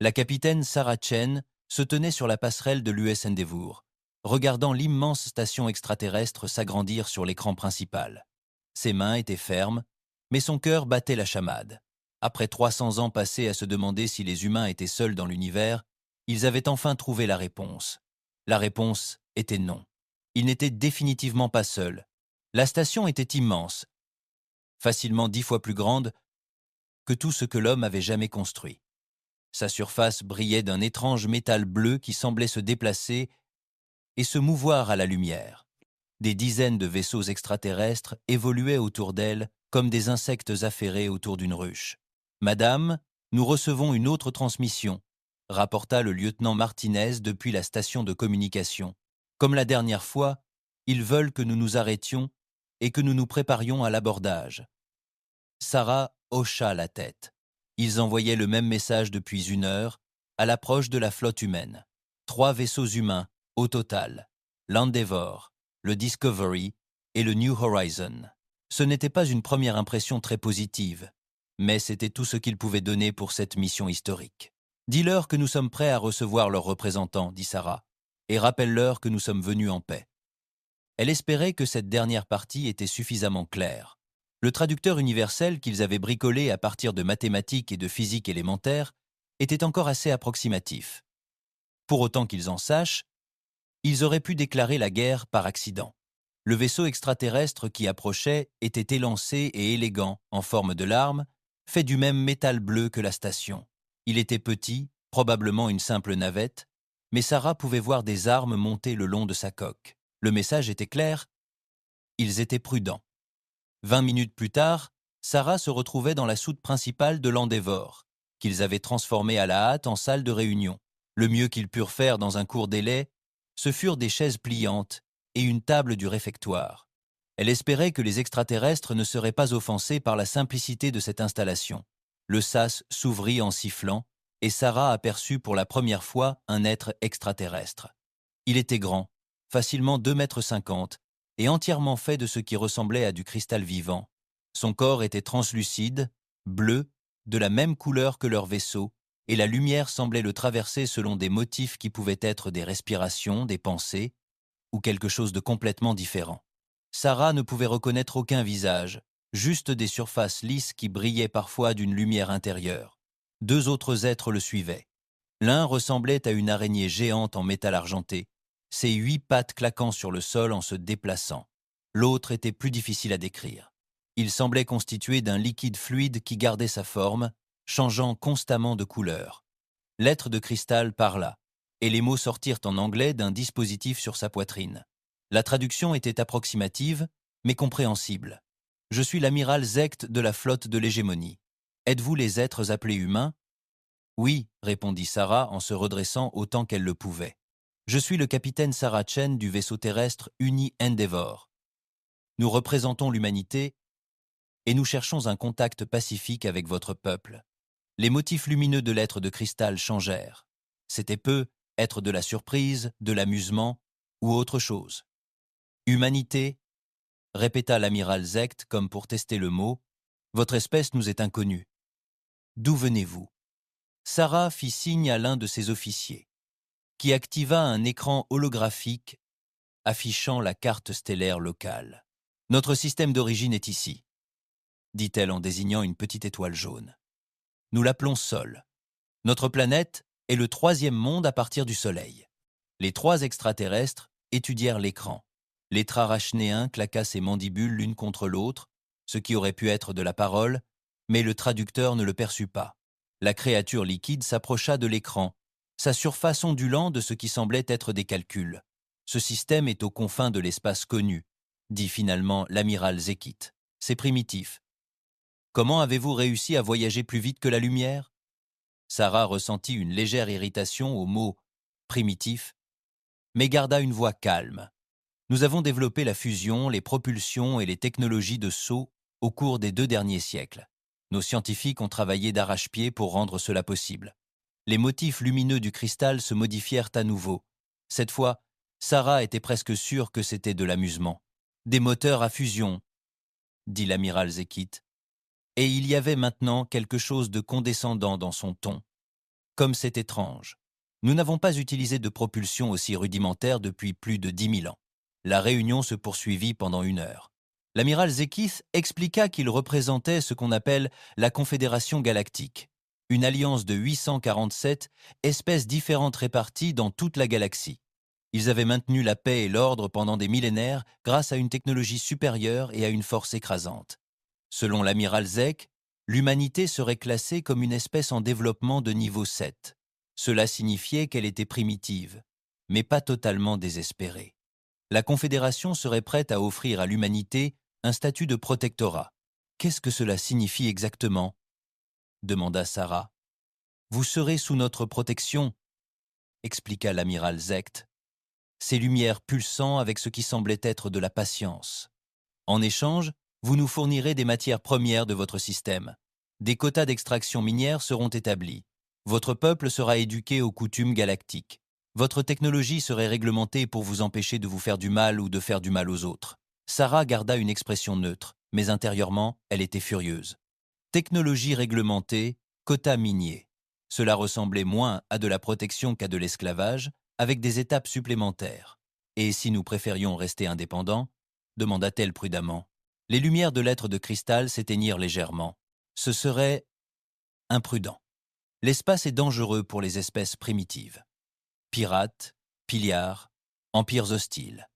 La capitaine Sarah Chen se tenait sur la passerelle de l'US Endeavour, regardant l'immense station extraterrestre s'agrandir sur l'écran principal. Ses mains étaient fermes, mais son cœur battait la chamade. Après 300 ans passés à se demander si les humains étaient seuls dans l'univers, ils avaient enfin trouvé la réponse. La réponse était non. Ils n'étaient définitivement pas seuls. La station était immense, facilement 10 fois plus grande que tout ce que l'homme avait jamais construit. Sa surface brillait d'un étrange métal bleu qui semblait se déplacer et se mouvoir à la lumière. Des dizaines de vaisseaux extraterrestres évoluaient autour d'elle comme des insectes affairés autour d'une ruche. « Madame, nous recevons une autre transmission », rapporta le lieutenant Martinez depuis la station de communication. « Comme la dernière fois, ils veulent que nous nous arrêtions et que nous nous préparions à l'abordage. » Sarah hocha la tête. Ils envoyaient le même message depuis 1 heure, à l'approche de la flotte humaine. 3 vaisseaux humains, au total. L'Endeavour, le Discovery et le New Horizon. Ce n'était pas une première impression très positive, mais c'était tout ce qu'ils pouvaient donner pour cette mission historique. « Dis-leur que nous sommes prêts à recevoir leurs représentants, » dit Sarah, « et rappelle-leur que nous sommes venus en paix. » Elle espérait que cette dernière partie était suffisamment claire. Le traducteur universel qu'ils avaient bricolé à partir de mathématiques et de physique élémentaire était encore assez approximatif. Pour autant qu'ils en sachent, ils auraient pu déclarer la guerre par accident. Le vaisseau extraterrestre qui approchait était élancé et élégant, en forme de larme, fait du même métal bleu que la station. Il était petit, probablement une simple navette, mais Sarah pouvait voir des armes montées le long de sa coque. Le message était clair, ils étaient prudents. 20 minutes plus tard, Sarah se retrouvait dans la soute principale de l'Endeavour, qu'ils avaient transformée à la hâte en salle de réunion. Le mieux qu'ils purent faire dans un court délai, ce furent des chaises pliantes et une table du réfectoire. Elle espérait que les extraterrestres ne seraient pas offensés par la simplicité de cette installation. Le sas s'ouvrit en sifflant, et Sarah aperçut pour la première fois un être extraterrestre. Il était grand, facilement 2,50 m, et entièrement fait de ce qui ressemblait à du cristal vivant. Son corps était translucide, bleu, de la même couleur que leur vaisseau, et la lumière semblait le traverser selon des motifs qui pouvaient être des respirations, des pensées, ou quelque chose de complètement différent. Sarah ne pouvait reconnaître aucun visage, juste des surfaces lisses qui brillaient parfois d'une lumière intérieure. 2 autres êtres le suivaient. L'un ressemblait à une araignée géante en métal argenté, ses 8 pattes claquant sur le sol en se déplaçant. L'autre était plus difficile à décrire. Il semblait constitué d'un liquide fluide qui gardait sa forme, changeant constamment de couleur. L'être de cristal parla, et les mots sortirent en anglais d'un dispositif sur sa poitrine. La traduction était approximative, mais compréhensible. « Je suis l'amiral Zect de la flotte de l'hégémonie. Êtes-vous les êtres appelés humains ?»« Oui, » répondit Sarah en se redressant autant qu'elle le pouvait. « Je suis le capitaine Sarah Chen du vaisseau terrestre Uni Endeavour. Nous représentons l'humanité et nous cherchons un contact pacifique avec votre peuple. » Les motifs lumineux de l'être de cristal changèrent. C'était peu être de la surprise, de l'amusement ou autre chose. « Humanité » répéta l'amiral Zect comme pour tester le mot. « Votre espèce nous est inconnue. D'où venez-vous » Sarah fit signe à l'un de ses officiers, qui activa un écran holographique affichant la carte stellaire locale. « Notre système d'origine est ici », dit-elle en désignant une petite étoile jaune. « Nous l'appelons Sol. Notre planète est le 3e monde à partir du Soleil. » Les 3 extraterrestres étudièrent l'écran. L'étrarachnéen claqua ses mandibules l'une contre l'autre, ce qui aurait pu être de la parole, mais le traducteur ne le perçut pas. La créature liquide s'approcha de l'écran, sa surface ondulant de ce qui semblait être des calculs. « Ce système est aux confins de l'espace connu », dit finalement l'amiral Zekit. « C'est primitif. Comment avez-vous réussi à voyager plus vite que la lumière ?» Sarah ressentit une légère irritation au mot « primitif », mais garda une voix calme. « Nous avons développé la fusion, les propulsions et les technologies de saut au cours des 2 derniers siècles. Nos scientifiques ont travaillé d'arrache-pied pour rendre cela possible. » Les motifs lumineux du cristal se modifièrent à nouveau. Cette fois, Sarah était presque sûre que c'était de l'amusement. « Des moteurs à fusion », dit l'amiral Zekit. Et il y avait maintenant quelque chose de condescendant dans son ton. Comme c'est étrange. Nous n'avons pas utilisé de propulsion aussi rudimentaire depuis plus de 10 000 ans. La réunion se poursuivit pendant 1 heure. L'amiral Zekith expliqua qu'il représentait ce qu'on appelle la Confédération galactique, une alliance de 847 espèces différentes réparties dans toute la galaxie. Ils avaient maintenu la paix et l'ordre pendant des millénaires grâce à une technologie supérieure et à une force écrasante. Selon l'amiral Zek, l'humanité serait classée comme une espèce en développement de niveau 7. Cela signifiait qu'elle était primitive, mais pas totalement désespérée. La Confédération serait prête à offrir à l'humanité un statut de protectorat. Qu'est-ce que cela signifie exactement ? Demanda Sarah. Vous serez sous notre protection, expliqua l'amiral Zect, ses lumières pulsant avec ce qui semblait être de la patience. En échange, vous nous fournirez des matières premières de votre système. Des quotas d'extraction minière seront établis. Votre peuple sera éduqué aux coutumes galactiques. Votre technologie serait réglementée pour vous empêcher de vous faire du mal ou de faire du mal aux autres. Sarah garda une expression neutre, mais intérieurement, elle était furieuse. Technologie réglementée, quotas miniers. Cela ressemblait moins à de la protection qu'à de l'esclavage, avec des étapes supplémentaires. Et si nous préférions rester indépendants ? Demanda-t-elle prudemment. Les lumières de l'être de cristal s'éteignirent légèrement. Ce serait imprudent. L'espace est dangereux pour les espèces primitives. Pirates, pillards, empires hostiles.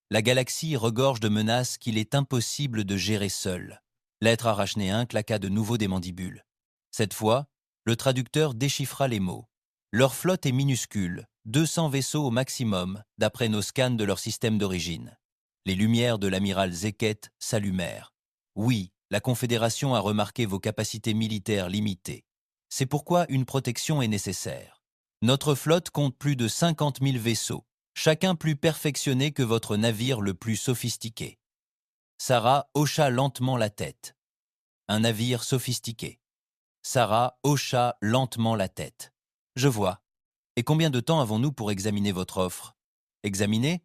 La galaxie regorge de menaces qu'il est impossible de gérer seul. L'être arachnéen claqua de nouveau des mandibules. Cette fois, le traducteur déchiffra les mots. Leur flotte est minuscule, 200 vaisseaux au maximum, d'après nos scans de leur système d'origine. Les lumières de l'amiral Zeket s'allumèrent. Oui, la Confédération a remarqué vos capacités militaires limitées. C'est pourquoi une protection est nécessaire. Notre flotte compte plus de 50 000 vaisseaux, chacun plus perfectionné que votre navire le plus sophistiqué. Sarah hocha lentement la tête. Un navire sophistiqué. Sarah hocha lentement la tête. Je vois. Et combien de temps avons-nous pour examiner votre offre ? Examiner ?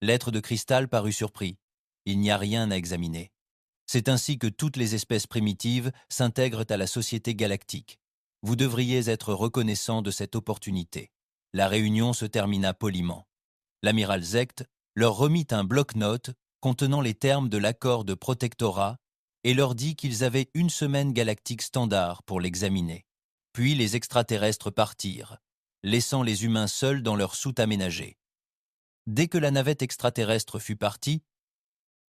L'être de cristal parut surpris. Il n'y a rien à examiner. C'est ainsi que toutes les espèces primitives s'intègrent à la société galactique. Vous devriez être reconnaissant de cette opportunité. La réunion se termina poliment. L'amiral Zect leur remit un bloc-notes contenant les termes de l'accord de protectorat et leur dit qu'ils avaient 1 semaine galactique standard pour l'examiner. Puis les extraterrestres partirent, laissant les humains seuls dans leur soute aménagée. Dès que la navette extraterrestre fut partie,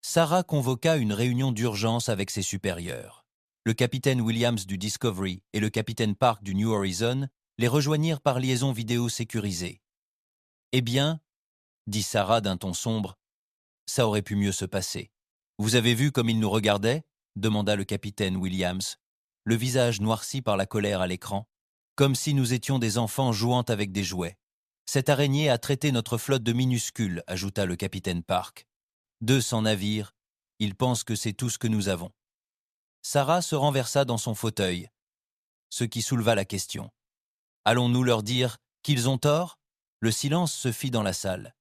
Sarah convoqua une réunion d'urgence avec ses supérieurs. Le capitaine Williams du Discovery et le capitaine Park du New Horizon les rejoignirent par liaison vidéo sécurisée. « Eh bien, » dit Sarah d'un ton sombre, « ça aurait pu mieux se passer. Vous avez vu comme ils nous regardaient ?» demanda le capitaine Williams, le visage noirci par la colère à l'écran, comme si nous étions des enfants jouant avec des jouets. « Cette araignée a traité notre flotte de minuscules, » ajouta le capitaine Park. 200 navires, ils pensent que c'est tout ce que nous avons. Sarah se renversa dans son fauteuil, ce qui souleva la question. Allons-nous leur dire qu'ils ont tort ? Le silence se fit dans la salle.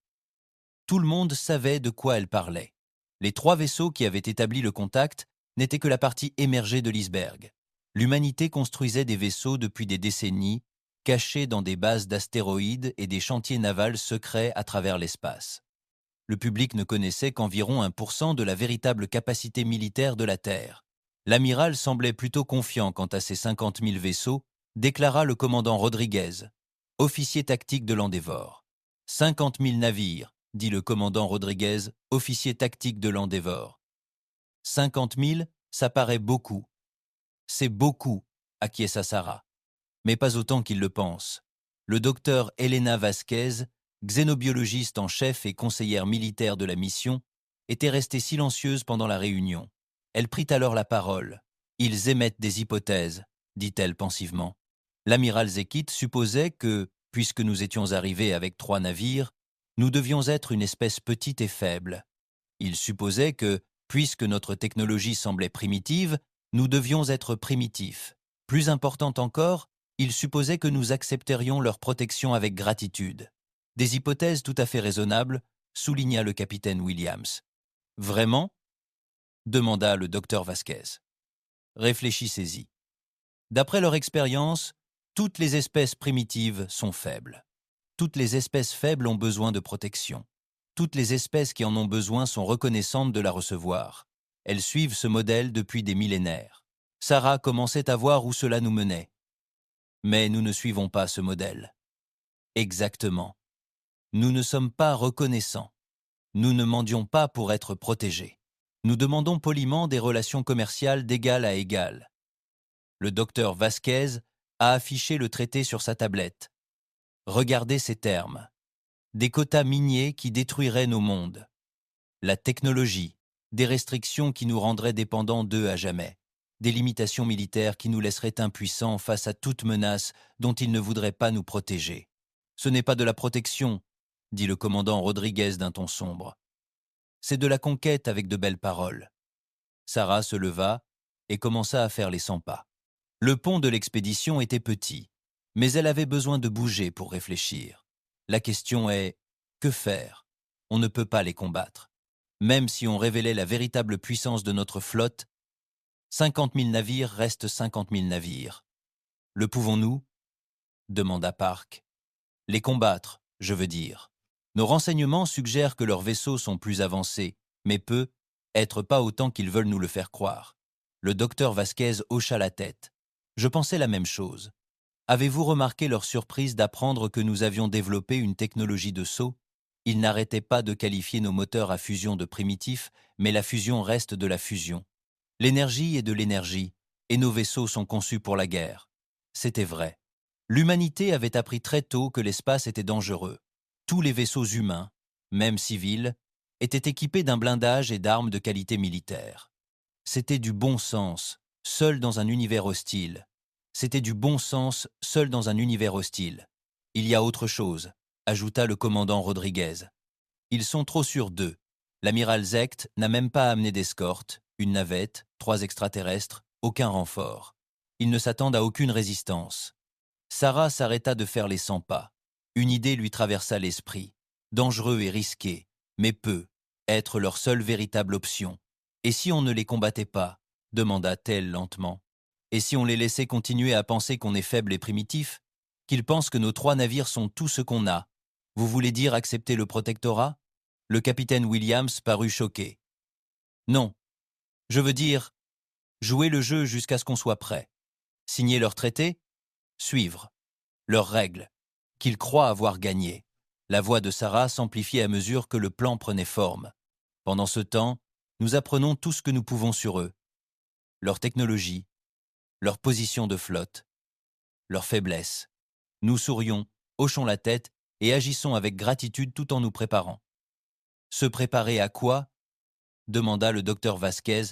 Tout le monde savait de quoi elle parlait. Les 3 vaisseaux qui avaient établi le contact n'étaient que la partie émergée de l'iceberg. L'humanité construisait des vaisseaux depuis des décennies, cachés dans des bases d'astéroïdes et des chantiers navals secrets à travers l'espace. Le public ne connaissait qu'environ 1% de la véritable capacité militaire de la Terre. L'amiral semblait plutôt confiant quant à ses 50 000 vaisseaux, déclara le commandant Rodriguez, officier tactique de l'Endeavour. 50 000 navires, dit le commandant Rodriguez, officier tactique de l'Endeavour. 50 000, ça paraît beaucoup. C'est beaucoup, acquiesça Sarah. Mais pas autant qu'il le pense. Le docteur Elena Vasquez, xénobiologiste en chef et conseillère militaire de la mission, était restée silencieuse pendant la réunion. Elle prit alors la parole. « Ils émettent des hypothèses, » dit-elle pensivement. L'amiral Zekith supposait que, puisque nous étions arrivés avec 3 navires, nous devions être une espèce petite et faible. Il supposait que, puisque notre technologie semblait primitive, nous devions être primitifs. Plus important encore, il supposait que nous accepterions leur protection avec gratitude. Des hypothèses tout à fait raisonnables, souligna le capitaine Williams. « Vraiment ?» demanda le docteur Vasquez. « Réfléchissez-y. D'après leur expérience, Toutes les espèces primitives sont faibles. Toutes les espèces faibles ont besoin de protection. Toutes les espèces qui en ont besoin sont reconnaissantes de la recevoir. Elles suivent ce modèle depuis des millénaires. Sarah commençait à voir où cela nous menait. Mais nous ne suivons pas ce modèle. Exactement. Nous ne sommes pas reconnaissants. Nous ne mendions pas pour être protégés. Nous demandons poliment des relations commerciales d'égal à égal. Le docteur Vasquez a affiché le traité sur sa tablette. Regardez ces termes. Des quotas miniers qui détruiraient nos mondes. La technologie, des restrictions qui nous rendraient dépendants d'eux à jamais. Des limitations militaires qui nous laisseraient impuissants face à toute menace dont ils ne voudraient pas nous protéger. Ce n'est pas de la protection, dit le commandant Rodriguez d'un ton sombre. C'est de la conquête avec de belles paroles. Sarah se leva et commença à faire les 100 pas. Le pont de l'expédition était petit, mais elle avait besoin de bouger pour réfléchir. La question est, que faire? On ne peut pas les combattre. Même si on révélait la véritable puissance de notre flotte, 50 000 navires restent 50 000 navires. Le pouvons-nous? Demanda Park. Les combattre, je veux dire. Nos renseignements suggèrent que leurs vaisseaux sont plus avancés, mais être pas autant qu'ils veulent nous le faire croire. Le docteur Vasquez hocha la tête. Je pensais la même chose. Avez-vous remarqué leur surprise d'apprendre que nous avions développé une technologie de saut? Ils n'arrêtaient pas de qualifier nos moteurs à fusion de primitifs, mais la fusion reste de la fusion. L'énergie est de l'énergie, et nos vaisseaux sont conçus pour la guerre. C'était vrai. L'humanité avait appris très tôt que l'espace était dangereux. Tous les vaisseaux humains, même civils, étaient équipés d'un blindage et d'armes de qualité militaire. C'était du bon sens, seul dans un univers hostile. C'était du bon sens, seul dans un univers hostile. Il y a autre chose, ajouta le commandant Rodriguez. Ils sont trop sûrs d'eux. L'amiral Zecht n'a même pas amené d'escorte, une navette, 3 extraterrestres, aucun renfort. Ils ne s'attendent à aucune résistance. Sarah s'arrêta de faire les 100 pas. Une idée lui traversa l'esprit. Dangereux et risqué, mais être leur seule véritable option. Et si on ne les combattait pas? Demanda-t-elle lentement. Et si on les laissait continuer à penser qu'on est faible et primitif? Qu'ils pensent que nos 3 navires sont tout ce qu'on a? Vous voulez dire accepter le protectorat? Le capitaine Williams parut choqué. Non. Je veux dire, jouer le jeu jusqu'à ce qu'on soit prêt. Signer leur traité? Suivre leurs règles, qu'ils croient avoir gagnées. La voix de Sarah s'amplifiait à mesure que le plan prenait forme. Pendant ce temps, nous apprenons tout ce que nous pouvons sur eux. Leur technologie, leur position de flotte, leurs faiblesses. Nous sourions, hochons la tête et agissons avec gratitude tout en nous préparant. Se préparer à quoi? Demanda le docteur Vasquez,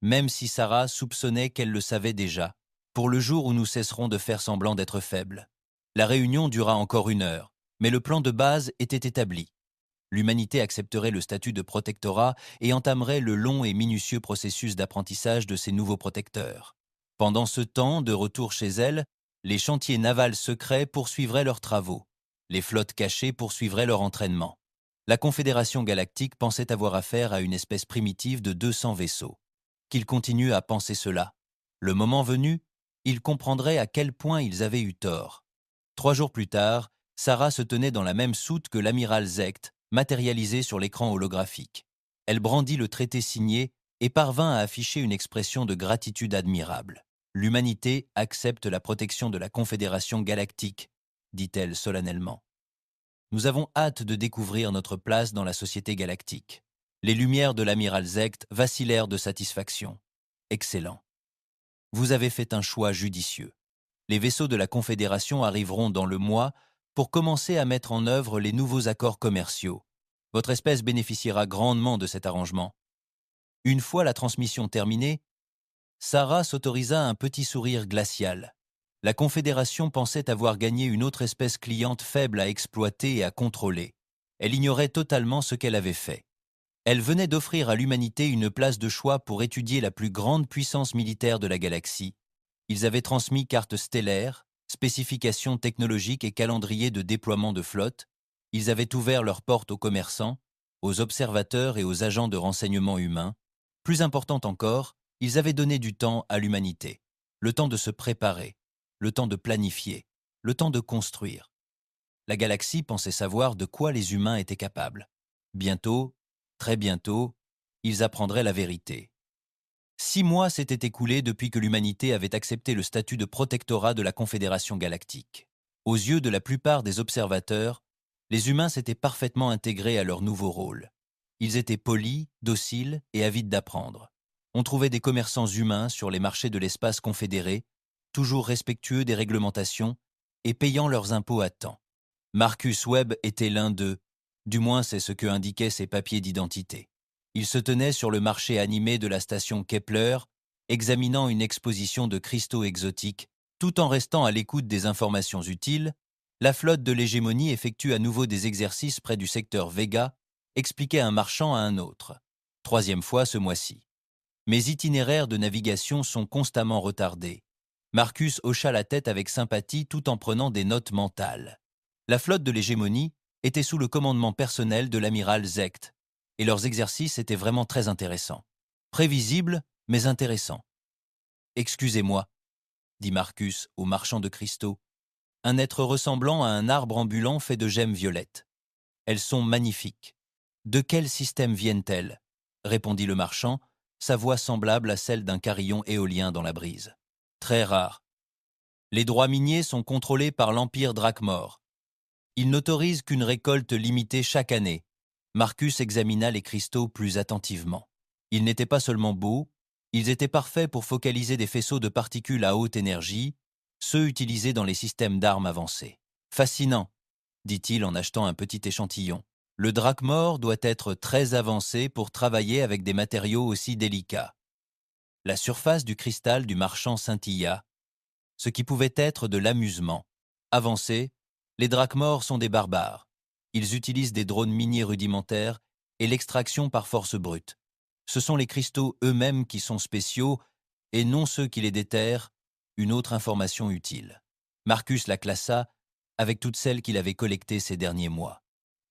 même si Sarah soupçonnait qu'elle le savait déjà, pour le jour où nous cesserons de faire semblant d'être faibles. La réunion dura encore 1 heure, mais le plan de base était établi. L'humanité accepterait le statut de protectorat et entamerait le long et minutieux processus d'apprentissage de ses nouveaux protecteurs. Pendant ce temps, de retour chez elle, les chantiers navals secrets poursuivraient leurs travaux. Les flottes cachées poursuivraient leur entraînement. La Confédération galactique pensait avoir affaire à une espèce primitive de 200 vaisseaux. Qu'ils continuent à penser cela. Le moment venu, ils comprendraient à quel point ils avaient eu tort. 3 jours plus tard, Sarah se tenait dans la même soute que l'amiral Zecht, matérialisé sur l'écran holographique. Elle brandit le traité signé et parvint à afficher une expression de gratitude admirable. L'humanité accepte la protection de la Confédération galactique, dit-elle solennellement. Nous avons hâte de découvrir notre place dans la société galactique. Les lumières de l'amiral Zecht vacillèrent de satisfaction. Excellent. Vous avez fait un choix judicieux. Les vaisseaux de la Confédération arriveront dans le mois pour commencer à mettre en œuvre les nouveaux accords commerciaux. Votre espèce bénéficiera grandement de cet arrangement. Une fois la transmission terminée, Sarah s'autorisa un petit sourire glacial. La Confédération pensait avoir gagné une autre espèce cliente faible à exploiter et à contrôler. Elle ignorait totalement ce qu'elle avait fait. Elle venait d'offrir à l'humanité une place de choix pour étudier la plus grande puissance militaire de la galaxie. Ils avaient transmis cartes stellaires, spécifications technologiques et calendrier de déploiement de flotte. Ils avaient ouvert leurs portes aux commerçants, aux observateurs et aux agents de renseignement humains. Plus important encore, ils avaient donné du temps à l'humanité, le temps de se préparer, le temps de planifier, le temps de construire. La galaxie pensait savoir de quoi les humains étaient capables. Bientôt, très bientôt, ils apprendraient la vérité. 6 mois s'étaient écoulés depuis que l'humanité avait accepté le statut de protectorat de la Confédération galactique. Aux yeux de la plupart des observateurs, les humains s'étaient parfaitement intégrés à leur nouveau rôle. Ils étaient polis, dociles et avides d'apprendre. On trouvait des commerçants humains sur les marchés de l'espace confédéré, toujours respectueux des réglementations et payant leurs impôts à temps. Marcus Webb était l'un d'eux, du moins c'est ce que indiquaient ses papiers d'identité. Il se tenait sur le marché animé de la station Kepler, examinant une exposition de cristaux exotiques, tout en restant à l'écoute des informations utiles. La flotte de l'hégémonie effectue à nouveau des exercices près du secteur Vega, expliquait un marchand à un autre. 3e fois ce mois-ci. Mes itinéraires de navigation sont constamment retardés. Marcus hocha la tête avec sympathie tout en prenant des notes mentales. La flotte de l'hégémonie était sous le commandement personnel de l'amiral Zecht, et leurs exercices étaient vraiment très intéressants. Prévisibles, mais intéressants. « Excusez-moi, » dit Marcus au marchand de cristaux, un être ressemblant à un arbre ambulant fait de gemmes violettes. « Elles sont magnifiques. De quel système viennent-elles » répondit le marchand, sa voix semblable à celle d'un carillon éolien dans la brise. « Très rare. Les droits miniers sont contrôlés par l'Empire Drakmor. Il n'autorise qu'une récolte limitée chaque année. » Marcus examina les cristaux plus attentivement. Ils n'étaient pas seulement beaux, ils étaient parfaits pour focaliser des faisceaux de particules à haute énergie, ceux utilisés dans les systèmes d'armes avancés. « Fascinant, » dit-il en achetant un petit échantillon. « Le Drakmor doit être très avancé pour travailler avec des matériaux aussi délicats. » La surface du cristal du marchand scintilla, ce qui pouvait être de l'amusement. Avancé, les Drakmor sont des barbares. Ils utilisent des drones miniers rudimentaires et l'extraction par force brute. Ce sont les cristaux eux-mêmes qui sont spéciaux et non ceux qui les déterrent, une autre information utile. Marcus la classa avec toutes celles qu'il avait collectées ces derniers mois.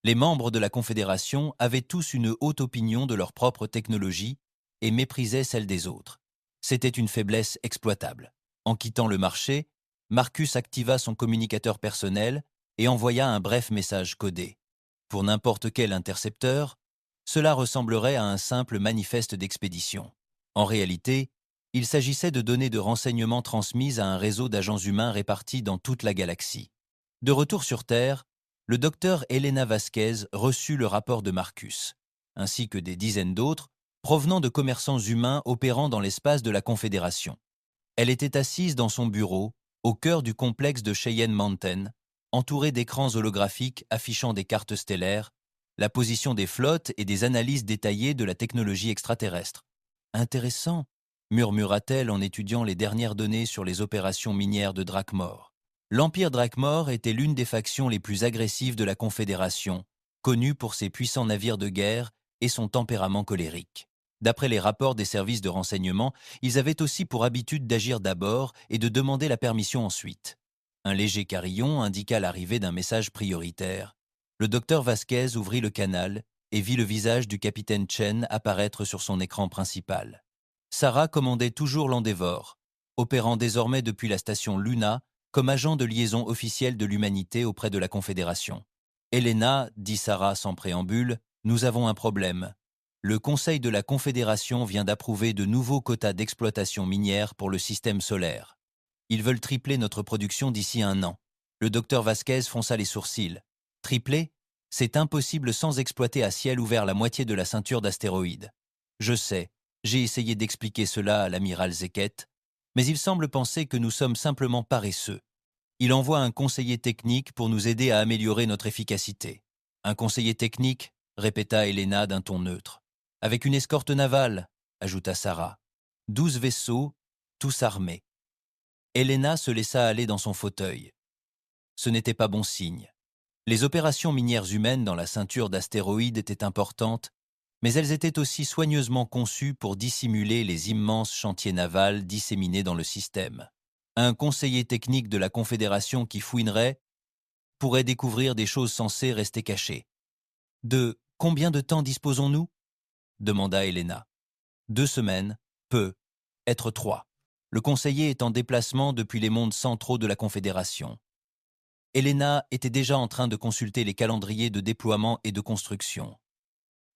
Les membres de la Confédération avaient tous une haute opinion de leur propre technologie et méprisaient celle des autres. C'était une faiblesse exploitable. En quittant le marché, Marcus activa son communicateur personnel et envoya un bref message codé. Pour n'importe quel intercepteur, cela ressemblerait à un simple manifeste d'expédition. En réalité, il s'agissait de données de renseignements transmises à un réseau d'agents humains répartis dans toute la galaxie. De retour sur Terre, le docteur Elena Vasquez reçut le rapport de Marcus, ainsi que des dizaines d'autres, provenant de commerçants humains opérant dans l'espace de la Confédération. Elle était assise dans son bureau, au cœur du complexe de Cheyenne Mountain, entourée d'écrans holographiques affichant des cartes stellaires, la position des flottes et des analyses détaillées de la technologie extraterrestre. « Intéressant », murmura-t-elle en étudiant les dernières données sur les opérations minières de Drakmor. L'Empire Drakmor était l'une des factions les plus agressives de la Confédération, connue pour ses puissants navires de guerre et son tempérament colérique. D'après les rapports des services de renseignement, ils avaient aussi pour habitude d'agir d'abord et de demander la permission ensuite. Un léger carillon indiqua l'arrivée d'un message prioritaire. Le docteur Vasquez ouvrit le canal et vit le visage du capitaine Chen apparaître sur son écran principal. Sarah commandait toujours l'Endeavour, opérant désormais depuis la station Luna comme agent de liaison officielle de l'humanité auprès de la Confédération. « Elena, dit Sarah sans préambule, nous avons un problème. Le Conseil de la Confédération vient d'approuver de nouveaux quotas d'exploitation minière pour le système solaire. Ils veulent tripler notre production d'ici 1 an. » Le docteur Vasquez fronça les sourcils. « Tripler ? C'est impossible sans exploiter à ciel ouvert la moitié de la ceinture d'astéroïdes. Je sais, j'ai essayé d'expliquer cela à l'amiral Zecket, mais il semble penser que nous sommes simplement paresseux. Il envoie un conseiller technique pour nous aider à améliorer notre efficacité. »« Un conseiller technique ?» répéta Elena d'un ton neutre. « Avec une escorte navale » ajouta Sarah. 12 vaisseaux, tous armés. Elena se laissa aller dans son fauteuil. Ce n'était pas bon signe. Les opérations minières humaines dans la ceinture d'astéroïdes étaient importantes, mais elles étaient aussi soigneusement conçues pour dissimuler les immenses chantiers navals disséminés dans le système. Un conseiller technique de la Confédération qui fouinerait pourrait découvrir des choses censées rester cachées. « De combien de temps disposons-nous » demanda Elena. « 2 semaines, peu, être 3. le conseiller est en déplacement depuis les mondes centraux de la Confédération. Elena était déjà en train de consulter les calendriers de déploiement et de construction.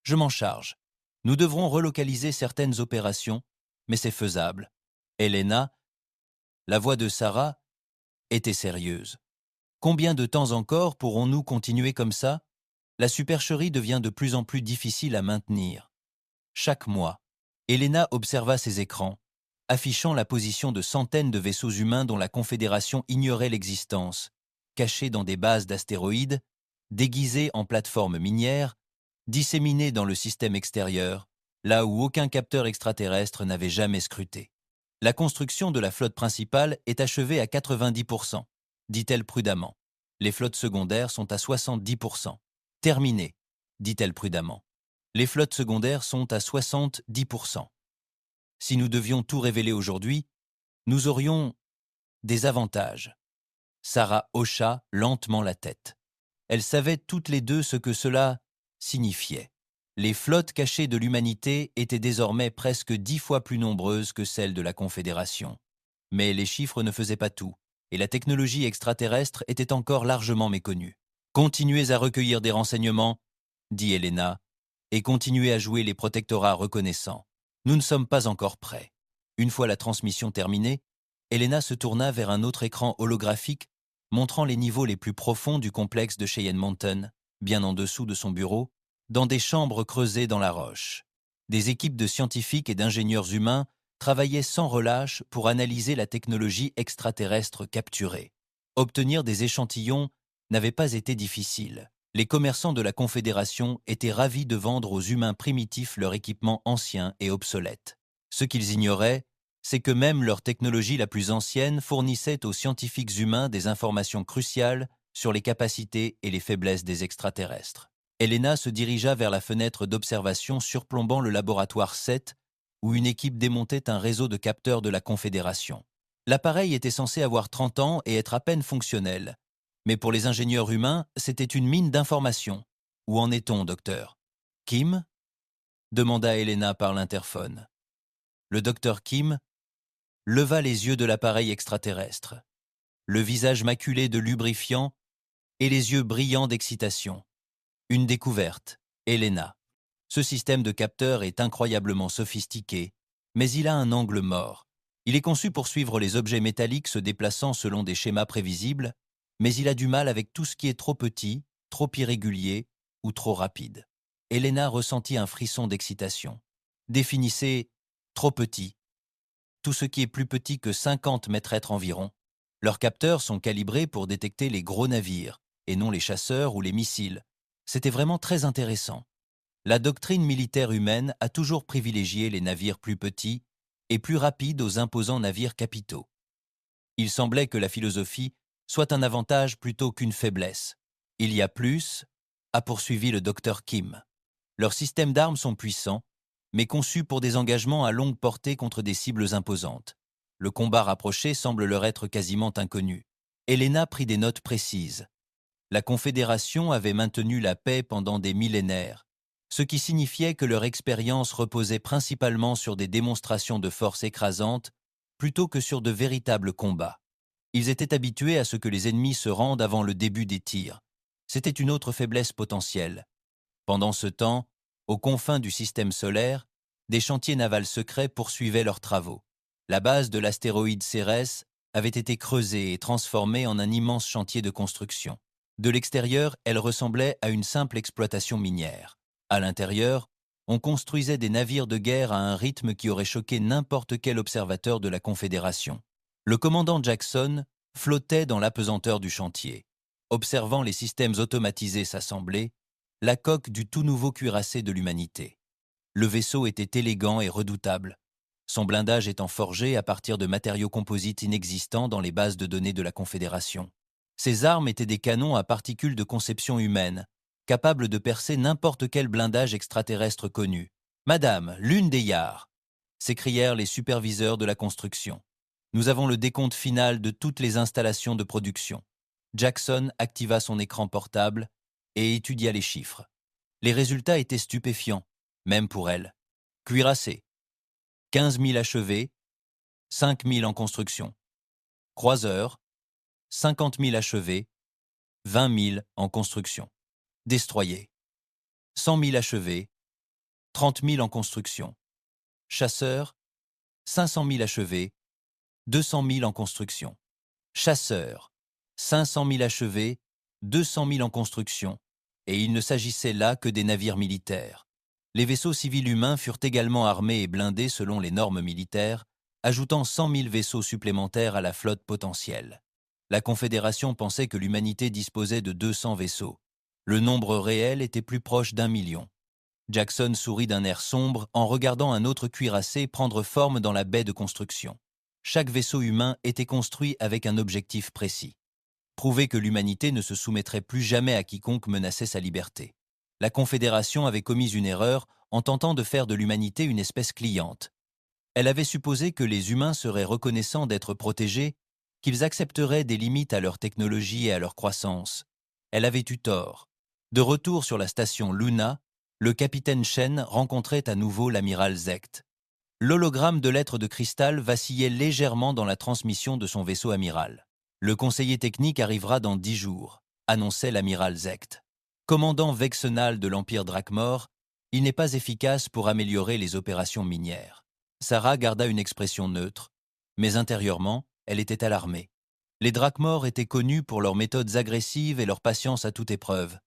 Je m'en charge. Nous devrons relocaliser certaines opérations, mais c'est faisable. Elena, la voix de Sarah, était sérieuse. Combien de temps encore pourrons-nous continuer comme ça? La supercherie devient de plus en plus difficile à maintenir. Chaque mois, Elena observa ces écrans, affichant la position de centaines de vaisseaux humains dont la Confédération ignorait l'existence, cachés dans des bases d'astéroïdes, déguisés en plateformes minières, disséminés dans le système extérieur, là où aucun capteur extraterrestre n'avait jamais scruté. La construction de la flotte principale est achevée à 90%, dit-elle prudemment. Les flottes secondaires sont à 70%. Terminé, dit-elle prudemment. Les flottes secondaires sont à 70%. Si nous devions tout révéler aujourd'hui, nous aurions des avantages. Sarah hocha lentement la tête. Elles savaient toutes les deux ce que cela signifiait. Les flottes cachées de l'humanité étaient désormais presque 10 fois plus nombreuses que celles de la Confédération. Mais les chiffres ne faisaient pas tout, et la technologie extraterrestre était encore largement méconnue. Continuez à recueillir des renseignements, dit Elena, et continuez à jouer les protectorats reconnaissants. Nous ne sommes pas encore prêts. Une fois la transmission terminée, Elena se tourna vers un autre écran holographique montrant les niveaux les plus profonds du complexe de Cheyenne Mountain, bien en dessous de son bureau, dans des chambres creusées dans la roche. Des équipes de scientifiques et d'ingénieurs humains travaillaient sans relâche pour analyser la technologie extraterrestre capturée. Obtenir des échantillons n'avait pas été difficile. Les commerçants de la Confédération étaient ravis de vendre aux humains primitifs leur équipement ancien et obsolète. Ce qu'ils ignoraient, c'est que même leur technologie la plus ancienne fournissait aux scientifiques humains des informations cruciales sur les capacités et les faiblesses des extraterrestres. Elena se dirigea vers la fenêtre d'observation surplombant le laboratoire 7, où une équipe démontait un réseau de capteurs de la Confédération. L'appareil était censé avoir 30 ans et être à peine fonctionnel. Mais pour les ingénieurs humains, c'était une mine d'informations. Où en est-on, docteur? Kim? Demanda Elena par l'interphone. Le docteur Kim leva les yeux de l'appareil extraterrestre, le visage maculé de lubrifiant et les yeux brillants d'excitation. Une découverte, Elena. Ce système de capteurs est incroyablement sophistiqué, mais il a un angle mort. Il est conçu pour suivre les objets métalliques se déplaçant selon des schémas prévisibles, mais il a du mal avec tout ce qui est trop petit, trop irrégulier ou trop rapide. Elena ressentit un frisson d'excitation. Définissez trop petit. Tout ce qui est plus petit que 50 mètres environ. Leurs capteurs sont calibrés pour détecter les gros navires, et non les chasseurs ou les missiles. C'était vraiment très intéressant. La doctrine militaire humaine a toujours privilégié les navires plus petits et plus rapides aux imposants navires capitaux. Il semblait que la philosophie soit un avantage plutôt qu'une faiblesse. Il y a plus, a poursuivi le docteur Kim. Leurs systèmes d'armes sont puissants, mais conçus pour des engagements à longue portée contre des cibles imposantes. Le combat rapproché semble leur être quasiment inconnu. Elena prit des notes précises. La Confédération avait maintenu la paix pendant des millénaires, ce qui signifiait que leur expérience reposait principalement sur des démonstrations de force écrasantes plutôt que sur de véritables combats. Ils étaient habitués à ce que les ennemis se rendent avant le début des tirs. C'était une autre faiblesse potentielle. Pendant ce temps, aux confins du système solaire, des chantiers navals secrets poursuivaient leurs travaux. La base de l'astéroïde Cérès avait été creusée et transformée en un immense chantier de construction. De l'extérieur, elle ressemblait à une simple exploitation minière. À l'intérieur, on construisait des navires de guerre à un rythme qui aurait choqué n'importe quel observateur de la Confédération. Le commandant Jackson flottait dans l'apesanteur du chantier. Observant les systèmes automatisés s'assembler, la coque du tout nouveau cuirassé de l'humanité. Le vaisseau était élégant et redoutable, son blindage étant forgé à partir de matériaux composites inexistants dans les bases de données de la Confédération. Ses armes étaient des canons à particules de conception humaine, capables de percer n'importe quel blindage extraterrestre connu. « Madame, lune des Yards !» s'écrièrent les superviseurs de la construction. « Nous avons le décompte final de toutes les installations de production. » Jackson activa son écran portable et étudia les chiffres. Les résultats étaient stupéfiants, même pour elle. Cuirassé, 15 000 achevés, 5 000 en construction. Croiseurs, 50 000 achevés, 20 000 en construction. Destroyers, 100 000 achevés, 30 000 en construction. Chasseurs, 500 000 achevés, 200 000 en construction. Chasseurs, 500 000 achevés, 200 000 en construction. Et il ne s'agissait là que des navires militaires. Les vaisseaux civils humains furent également armés et blindés selon les normes militaires, ajoutant 100 000 vaisseaux supplémentaires à la flotte potentielle. La Confédération pensait que l'humanité disposait de 200 vaisseaux. Le nombre réel était plus proche d'1 million. Jackson sourit d'un air sombre en regardant un autre cuirassé prendre forme dans la baie de construction. Chaque vaisseau humain était construit avec un objectif précis. Prouver que l'humanité ne se soumettrait plus jamais à quiconque menaçait sa liberté. La Confédération avait commis une erreur en tentant de faire de l'humanité une espèce cliente. Elle avait supposé que les humains seraient reconnaissants d'être protégés, qu'ils accepteraient des limites à leur technologie et à leur croissance. Elle avait eu tort. De retour sur la station Luna, le capitaine Shen rencontrait à nouveau l'amiral Zecht. L'hologramme de lettres de cristal vacillait légèrement dans la transmission de son vaisseau amiral. Le conseiller technique arrivera dans 10 jours, annonçait l'amiral Zecht. Commandant vexenal de l'Empire Drakmor, il n'est pas efficace pour améliorer les opérations minières. Sarah garda une expression neutre, mais intérieurement, elle était alarmée. Les Drakmor étaient connus pour leurs méthodes agressives et leur patience à toute épreuve.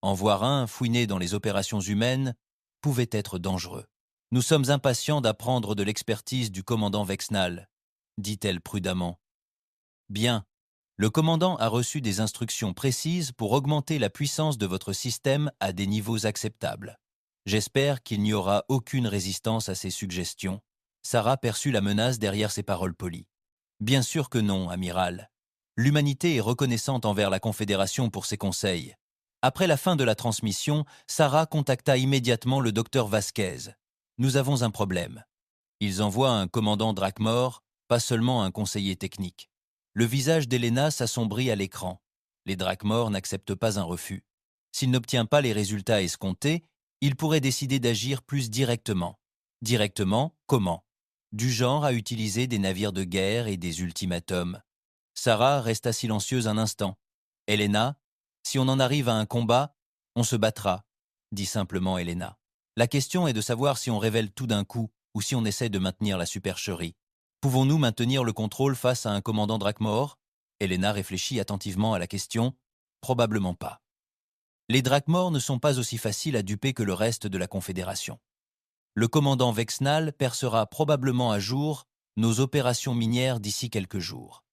En voir un fouiner dans les opérations humaines pouvait être dangereux. « Nous sommes impatients d'apprendre de l'expertise du commandant Vexnal, dit-elle prudemment. Bien. Le commandant a reçu des instructions précises pour augmenter la puissance de votre système à des niveaux acceptables. J'espère qu'il n'y aura aucune résistance à ces suggestions. Sarah perçut la menace derrière ses paroles polies. Bien sûr que non, amiral. L'humanité est reconnaissante envers la Confédération pour ses conseils. Après la fin de la transmission, Sarah contacta immédiatement le docteur Vasquez. Nous avons un problème. Ils envoient un commandant Drakmor, pas seulement un conseiller technique. Le visage d'Elena s'assombrit à l'écran. Les Drakmor n'acceptent pas un refus. S'il n'obtient pas les résultats escomptés, il pourrait décider d'agir plus directement. Directement, comment? Du genre à utiliser des navires de guerre et des ultimatums. Sarah resta silencieuse un instant. Elena, si on en arrive à un combat, on se battra, dit simplement Elena. La question est de savoir si on révèle tout d'un coup ou si on essaie de maintenir la supercherie. Pouvons-nous maintenir le contrôle face à un commandant Drakmor? Elena réfléchit attentivement à la question. Probablement pas. Les Drakmor ne sont pas aussi faciles à duper que le reste de la Confédération. Le commandant Vexnal percera probablement à jour nos opérations minières d'ici quelques jours.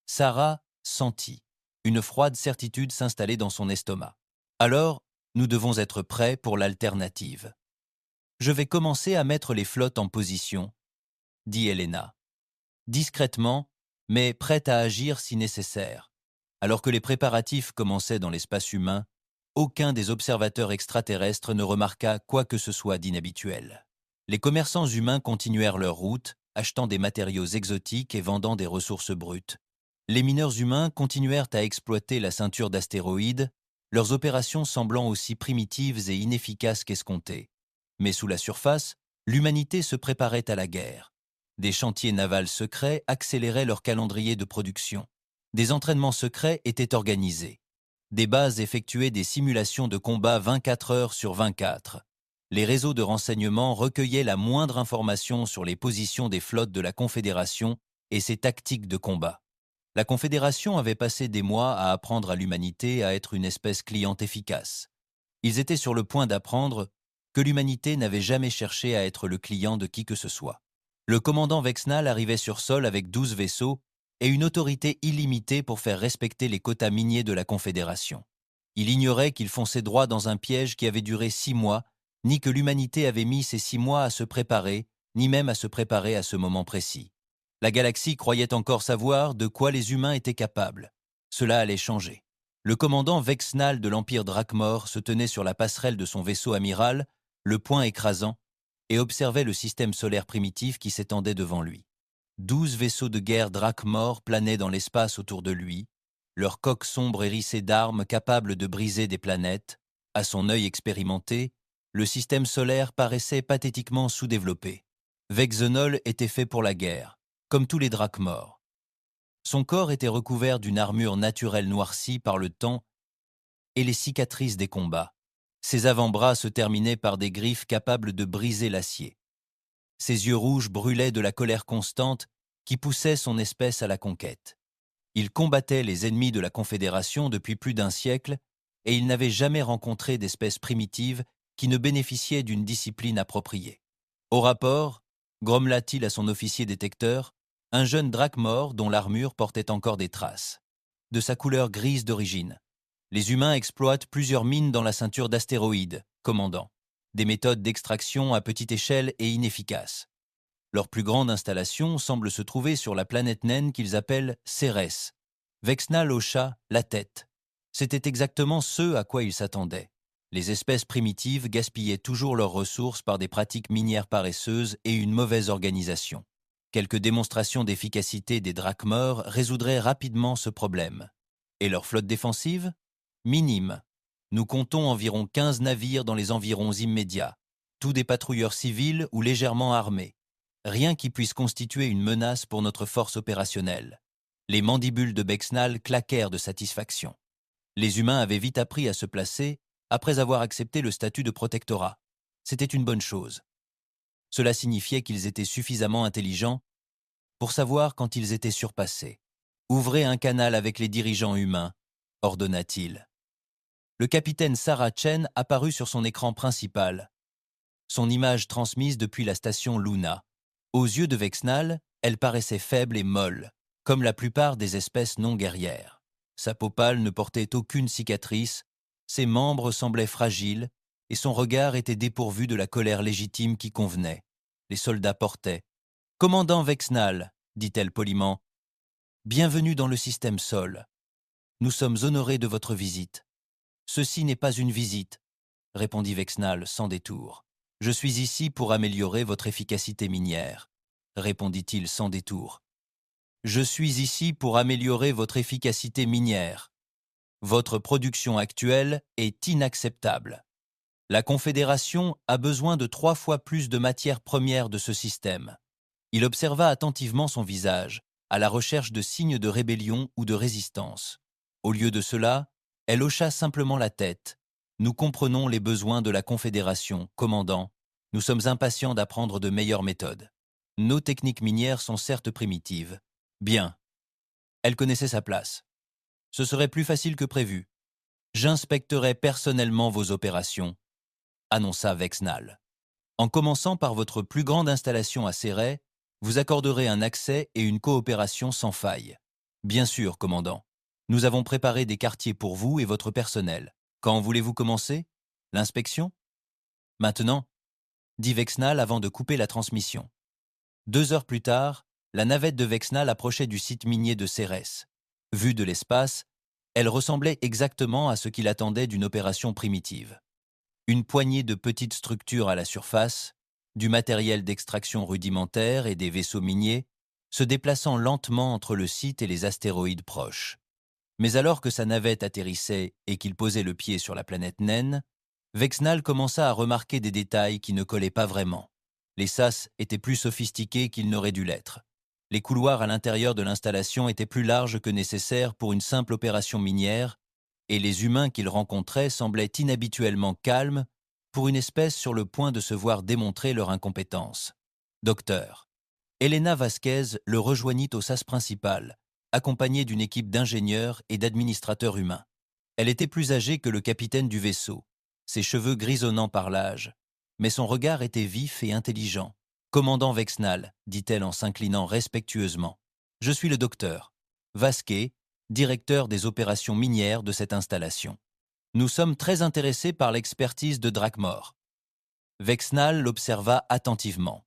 Sarah sentit une froide certitude s'installer dans son estomac. Alors, nous devons être prêts pour l'alternative. Je vais commencer à mettre les flottes en position, dit Elena. Discrètement, mais prête à agir si nécessaire. Alors que les préparatifs commençaient dans l'espace humain, aucun des observateurs extraterrestres ne remarqua quoi que ce soit d'inhabituel. Les commerçants humains continuèrent leur route, achetant des matériaux exotiques et vendant des ressources brutes. Les mineurs humains continuèrent à exploiter la ceinture d'astéroïdes, leurs opérations semblant aussi primitives et inefficaces qu'escomptées. Mais sous la surface, l'humanité se préparait à la guerre. Des chantiers navals secrets accéléraient leur calendrier de production. Des entraînements secrets étaient organisés. Des bases effectuaient des simulations de combat 24 heures sur 24. Les réseaux de renseignement recueillaient la moindre information sur les positions des flottes de la Confédération et ses tactiques de combat. La Confédération avait passé des mois à apprendre à l'humanité à être une espèce cliente efficace. Ils étaient sur le point d'apprendre que l'humanité n'avait jamais cherché à être le client de qui que ce soit. Le commandant Vexnal arrivait sur sol avec 12 vaisseaux et une autorité illimitée pour faire respecter les quotas miniers de la Confédération. Il ignorait qu'il fonçait droit dans un piège qui avait duré 6 mois, ni que l'humanité avait mis ces 6 mois à se préparer, ni même à se préparer à ce moment précis. La galaxie croyait encore savoir de quoi les humains étaient capables. Cela allait changer. Le commandant Vexnal de l'Empire Drakmor se tenait sur la passerelle de son vaisseau amiral, le poing écrasant, et observait le système solaire primitif qui s'étendait devant lui. 12 vaisseaux de guerre Drakmor planaient dans l'espace autour de lui, leurs coques sombres hérissées d'armes capables de briser des planètes. À son œil expérimenté, le système solaire paraissait pathétiquement sous-développé. Vexenol était fait pour la guerre. comme tous les Drakmor. Son corps était recouvert d'une armure naturelle noircie par le temps et les cicatrices des combats. Ses avant-bras se terminaient par des griffes capables de briser l'acier. Ses yeux rouges brûlaient de la colère constante qui poussait son espèce à la conquête. Il combattait les ennemis de la Confédération depuis plus d'un siècle et il n'avait jamais rencontré d'espèce primitive qui ne bénéficiait d'une discipline appropriée. Au rapport, grommela-t-il à son officier détecteur, un jeune Drakmor dont l'armure portait encore des traces. De sa couleur grise d'origine. Les humains exploitent plusieurs mines dans la ceinture d'astéroïdes, commandant. Des méthodes d'extraction à petite échelle et inefficaces. Leur plus grande installation semble se trouver sur la planète naine qu'ils appellent Cérès. Vexnal hocha la tête. C'était exactement ce à quoi il s'attendait. Les espèces primitives gaspillaient toujours leurs ressources par des pratiques minières paresseuses et une mauvaise organisation. Quelques démonstrations d'efficacité des Drakmor résoudraient rapidement ce problème. Et leur flotte défensive ? Minime. Nous comptons environ 15 navires dans les environs immédiats, tous des patrouilleurs civils ou légèrement armés. Rien qui puisse constituer une menace pour notre force opérationnelle. Les mandibules de Vexnal claquèrent de satisfaction. Les humains avaient vite appris à se placer après avoir accepté le statut de protectorat. C'était une bonne chose. Cela signifiait qu'ils étaient suffisamment intelligents pour savoir quand ils étaient surpassés. « Ouvrez un canal avec les dirigeants humains », ordonna-t-il. Le capitaine Sarah Chen apparut sur son écran principal, son image transmise depuis la station Luna. Aux yeux de Vexnal, elle paraissait faible et molle, comme la plupart des espèces non guerrières. Sa peau pâle ne portait aucune cicatrice, ses membres semblaient fragiles, et son regard était dépourvu de la colère légitime qui convenait. Les soldats portaient. « Commandant Vexnal, dit-elle poliment, bienvenue dans le système Sol. Nous sommes honorés de votre visite. Ceci n'est pas une visite, répondit Vexnal sans détour. Je suis ici pour améliorer votre efficacité minière, répondit-il sans détour. Je suis ici pour améliorer votre efficacité minière. Votre production actuelle est inacceptable. La Confédération a besoin de 3 fois plus de matières premières de ce système. Il observa attentivement son visage, à la recherche de signes de rébellion ou de résistance. Au lieu de cela, elle hocha simplement la tête. Nous comprenons les besoins de la Confédération, commandant. Nous sommes impatients d'apprendre de meilleures méthodes. Nos techniques minières sont certes primitives. Bien. Elle connaissait sa place. Ce serait plus facile que prévu. J'inspecterai personnellement vos opérations, annonça Vexnal. En commençant par votre plus grande installation à Céret, vous accorderez un accès et une coopération sans faille. Bien sûr, commandant. Nous avons préparé des quartiers pour vous et votre personnel. Quand voulez-vous commencer? L'inspection? Maintenant, dit Vexnal avant de couper la transmission. 2 heures plus tard, la navette de Vexnal approchait du site minier de Cérès. Vue de l'espace, elle ressemblait exactement à ce qu'il attendait d'une opération primitive. Une poignée de petites structures à la surface, du matériel d'extraction rudimentaire et des vaisseaux miniers, se déplaçant lentement entre le site et les astéroïdes proches. Mais alors que sa navette atterrissait et qu'il posait le pied sur la planète naine, Vexnal commença à remarquer des détails qui ne collaient pas vraiment. Les sas étaient plus sophistiqués qu'ils n'auraient dû l'être. Les couloirs à l'intérieur de l'installation étaient plus larges que nécessaire pour une simple opération minière, et les humains qu'il rencontrait semblaient inhabituellement calmes pour une espèce sur le point de se voir démontrer leur incompétence. Docteur. Elena Vasquez le rejoignit au sas principal, accompagnée d'une équipe d'ingénieurs et d'administrateurs humains. Elle était plus âgée que le capitaine du vaisseau, ses cheveux grisonnants par l'âge, mais son regard était vif et intelligent. « Commandant Vexnal, dit-elle en s'inclinant respectueusement. Je suis le docteur Vasquez, directeur des opérations minières de cette installation. Nous sommes très intéressés par l'expertise de Drakmor. » Vexnal l'observa attentivement.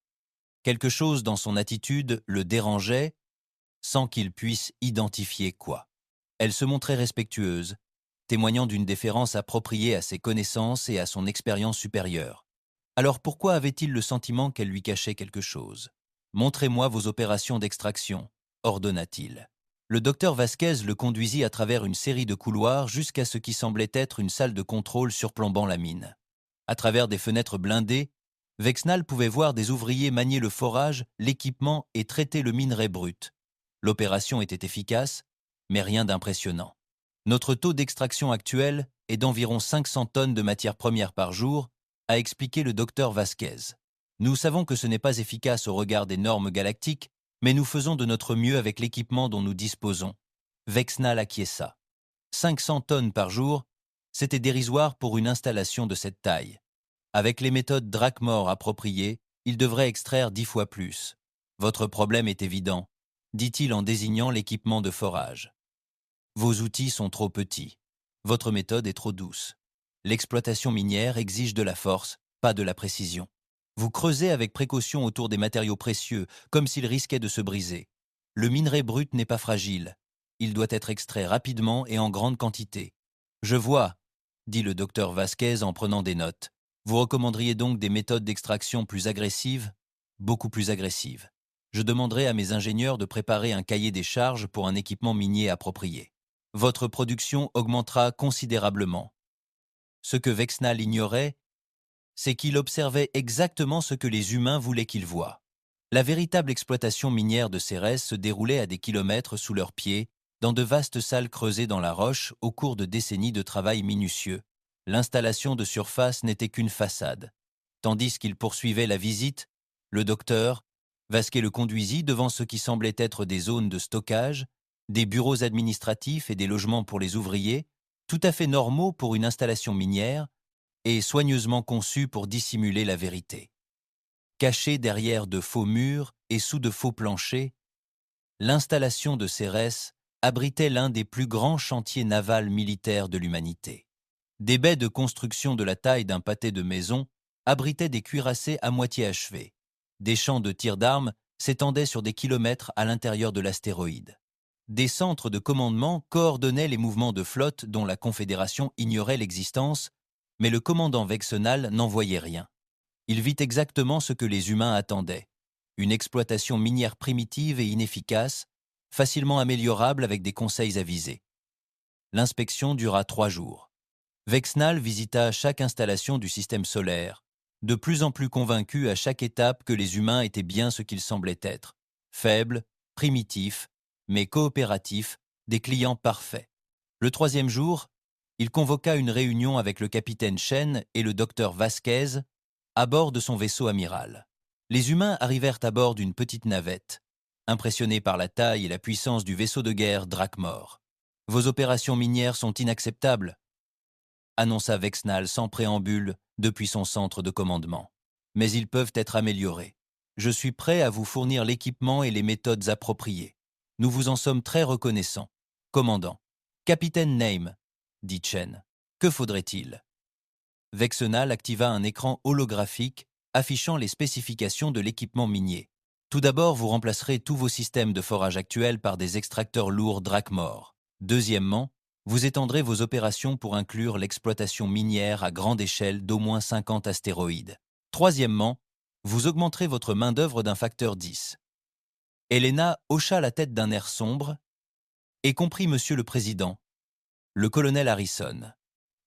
Quelque chose dans son attitude le dérangeait, sans qu'il puisse identifier quoi. Elle se montrait respectueuse, témoignant d'une déférence appropriée à ses connaissances et à son expérience supérieure. Alors pourquoi avait-il le sentiment qu'elle lui cachait quelque chose? « Montrez-moi vos opérations d'extraction, » ordonna-t-il. Le docteur Vasquez le conduisit à travers une série de couloirs jusqu'à ce qui semblait être une salle de contrôle surplombant la mine. À travers des fenêtres blindées, Vexnal pouvait voir des ouvriers manier le forage, l'équipement et traiter le minerai brut. L'opération était efficace, mais rien d'impressionnant. Notre taux d'extraction actuel est d'environ 500 tonnes de matières premières par jour, a expliqué le docteur Vasquez. Nous savons que ce n'est pas efficace au regard des normes galactiques, mais nous faisons de notre mieux avec l'équipement dont nous disposons. Vexnal acquiesça. 500 tonnes par jour, c'était dérisoire pour une installation de cette taille. Avec les méthodes Drakmor appropriées, il devrait extraire 10 fois plus. Votre problème est évident, dit-il en désignant l'équipement de forage. Vos outils sont trop petits. Votre méthode est trop douce. L'exploitation minière exige de la force, pas de la précision. Vous creusez avec précaution autour des matériaux précieux, comme s'ils risquaient de se briser. Le minerai brut n'est pas fragile. Il doit être extrait rapidement et en grande quantité. Je vois, dit le docteur Vasquez en prenant des notes. Vous recommanderiez donc des méthodes d'extraction plus agressives? Beaucoup plus agressives. Je demanderai à mes ingénieurs de préparer un cahier des charges pour un équipement minier approprié. Votre production augmentera considérablement. Ce que Vexnal ignorait, c'est qu'il observait exactement ce que les humains voulaient qu'il voie. La véritable exploitation minière de Cérès se déroulait à des kilomètres sous leurs pieds, dans de vastes salles creusées dans la roche au cours de décennies de travail minutieux. L'installation de surface n'était qu'une façade. Tandis qu'il poursuivait la visite, le docteur Vasquez le conduisit devant ce qui semblait être des zones de stockage, des bureaux administratifs et des logements pour les ouvriers, tout à fait normaux pour une installation minière, et soigneusement conçus pour dissimuler la vérité. Cachée derrière de faux murs et sous de faux planchers, l'installation de Cérès abritait l'un des plus grands chantiers navals militaires de l'humanité. Des baies de construction de la taille d'un pâté de maison abritaient des cuirassés à moitié achevés. Des champs de tir d'armes s'étendaient sur des kilomètres à l'intérieur de l'astéroïde. Des centres de commandement coordonnaient les mouvements de flotte dont la Confédération ignorait l'existence, mais le commandant Vexenal n'en voyait rien. Il vit exactement ce que les humains attendaient. Une exploitation minière primitive et inefficace, facilement améliorable avec des conseils avisés. L'inspection dura 3 jours. Vexnal visita chaque installation du système solaire, de plus en plus convaincu à chaque étape que les humains étaient bien ce qu'ils semblaient être, faibles, primitifs, mais coopératifs, des clients parfaits. Le 3e jour, il convoqua une réunion avec le capitaine Chen et le docteur Vasquez à bord de son vaisseau amiral. Les humains arrivèrent à bord d'une petite navette, impressionnés par la taille et la puissance du vaisseau de guerre Drakmor. « Vos opérations minières sont inacceptables », annonça Vexnal sans préambule depuis son centre de commandement. « Mais ils peuvent être améliorés. Je suis prêt à vous fournir l'équipement et les méthodes appropriées. Nous vous en sommes très reconnaissants. Commandant. »« Capitaine Name, » dit Chen. « Que faudrait-il » Vexenal activa un écran holographique affichant les spécifications de l'équipement minier. Tout d'abord, vous remplacerez tous vos systèmes de forage actuels par des extracteurs lourds Drakmor. Deuxièmement, vous étendrez vos opérations pour inclure l'exploitation minière à grande échelle d'au moins 50 astéroïdes. Troisièmement, vous augmenterez votre main-d'œuvre d'un facteur 10. Helena hocha la tête d'un air sombre et comprit Monsieur le Président, le colonel Harrison.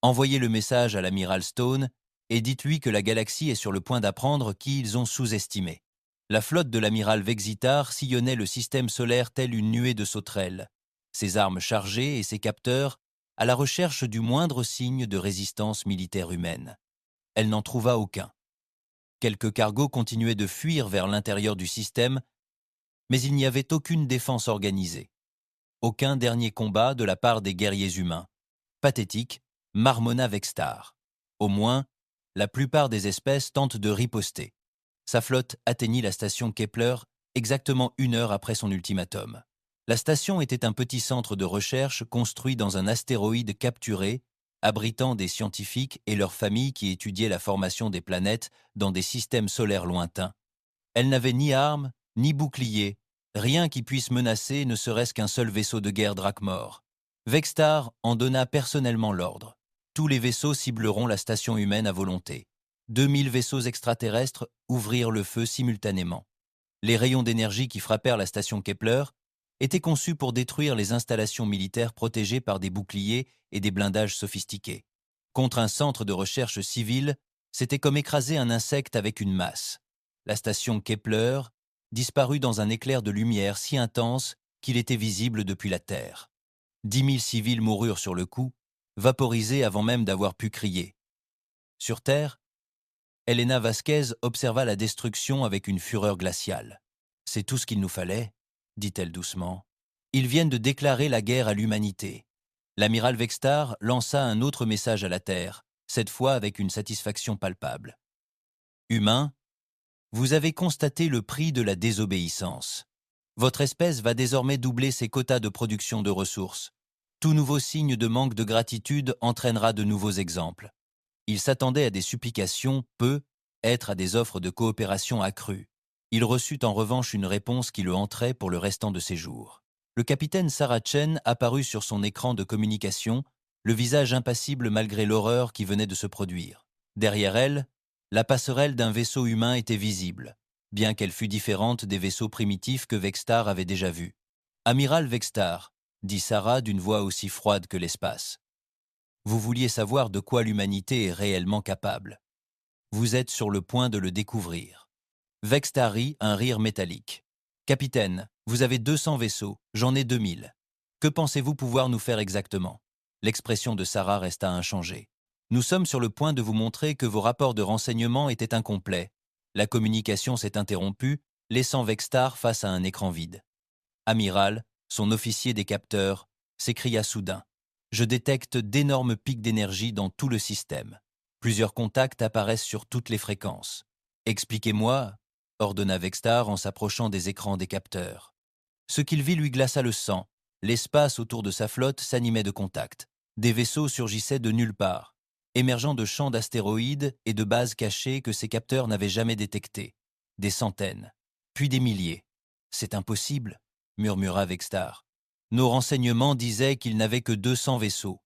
Envoyez le message à l'amiral Stone et dites-lui que la galaxie est sur le point d'apprendre qui ils ont sous-estimé. La flotte de l'amiral Vexitar sillonnait le système solaire telle une nuée de sauterelles, ses armes chargées et ses capteurs à la recherche du moindre signe de résistance militaire humaine. Elle n'en trouva aucun. Quelques cargos continuaient de fuir vers l'intérieur du système, mais il n'y avait aucune défense organisée. Aucun dernier combat de la part des guerriers humains. Pathétique, marmonna Vextar. Au moins, la plupart des espèces tentent de riposter. Sa flotte atteignit la station Kepler exactement 1 heure après son ultimatum. La station était un petit centre de recherche construit dans un astéroïde capturé, abritant des scientifiques et leurs familles qui étudiaient la formation des planètes dans des systèmes solaires lointains. Elle n'avait ni armes, ni boucliers, rien qui puisse menacer ne serait-ce qu'un seul vaisseau de guerre Drakmor. Vextar en donna personnellement l'ordre. Tous les vaisseaux cibleront la station humaine à volonté. 2000 vaisseaux extraterrestres ouvrirent le feu simultanément. Les rayons d'énergie qui frappèrent la station Kepler étaient conçus pour détruire les installations militaires protégées par des boucliers et des blindages sophistiqués. Contre un centre de recherche civil, C'était comme écraser un insecte avec une masse. La station Kepler disparut dans un éclair de lumière si intense qu'il était visible depuis la Terre. 10 000 civils moururent sur le coup, vaporisés avant même d'avoir pu crier. Sur Terre, Elena Vasquez observa la destruction avec une fureur glaciale. « C'est tout ce qu'il nous fallait », dit-elle doucement. « Ils viennent de déclarer la guerre à l'humanité. » L'amiral Vextar lança un autre message à la Terre, cette fois avec une satisfaction palpable. « Humains, vous avez constaté le prix de la désobéissance. Votre espèce va désormais doubler ses quotas de production de ressources. Tout nouveau signe de manque de gratitude entraînera de nouveaux exemples. Il s'attendait à des supplications, peu, être à des offres de coopération accrues. Il reçut en revanche une réponse qui le hanterait pour le restant de ses jours. Le capitaine Sarah Chen apparut sur son écran de communication, le visage impassible malgré l'horreur qui venait de se produire. Derrière elle, la passerelle d'un vaisseau humain était visible, bien qu'elle fût différente des vaisseaux primitifs que Vextar avait déjà vus. « Amiral Vextar », dit Sarah d'une voix aussi froide que l'espace. Vous vouliez savoir de quoi l'humanité est réellement capable. Vous êtes sur le point de le découvrir. Vextar rit un rire métallique. Capitaine, vous avez 200 vaisseaux, j'en ai 2000. Que pensez-vous pouvoir nous faire exactement? L'expression de Sarah resta inchangée. Nous sommes sur le point de vous montrer que vos rapports de renseignement étaient incomplets. La communication s'est interrompue, laissant Vextar face à un écran vide. Amiral, son officier des capteurs, s'écria soudain. Je détecte d'énormes pics d'énergie dans tout le système. Plusieurs contacts apparaissent sur toutes les fréquences. Expliquez-moi, ordonna Vextar en s'approchant des écrans des capteurs. Ce qu'il vit lui glaça le sang. L'espace autour de sa flotte s'animait de contacts. Des vaisseaux surgissaient de nulle part, émergeant de champs d'astéroïdes et de bases cachées que ses capteurs n'avaient jamais détectées. Des centaines, puis des milliers. C'est impossible, murmura Vextar. Nos renseignements disaient qu'il n'avait que 200 vaisseaux.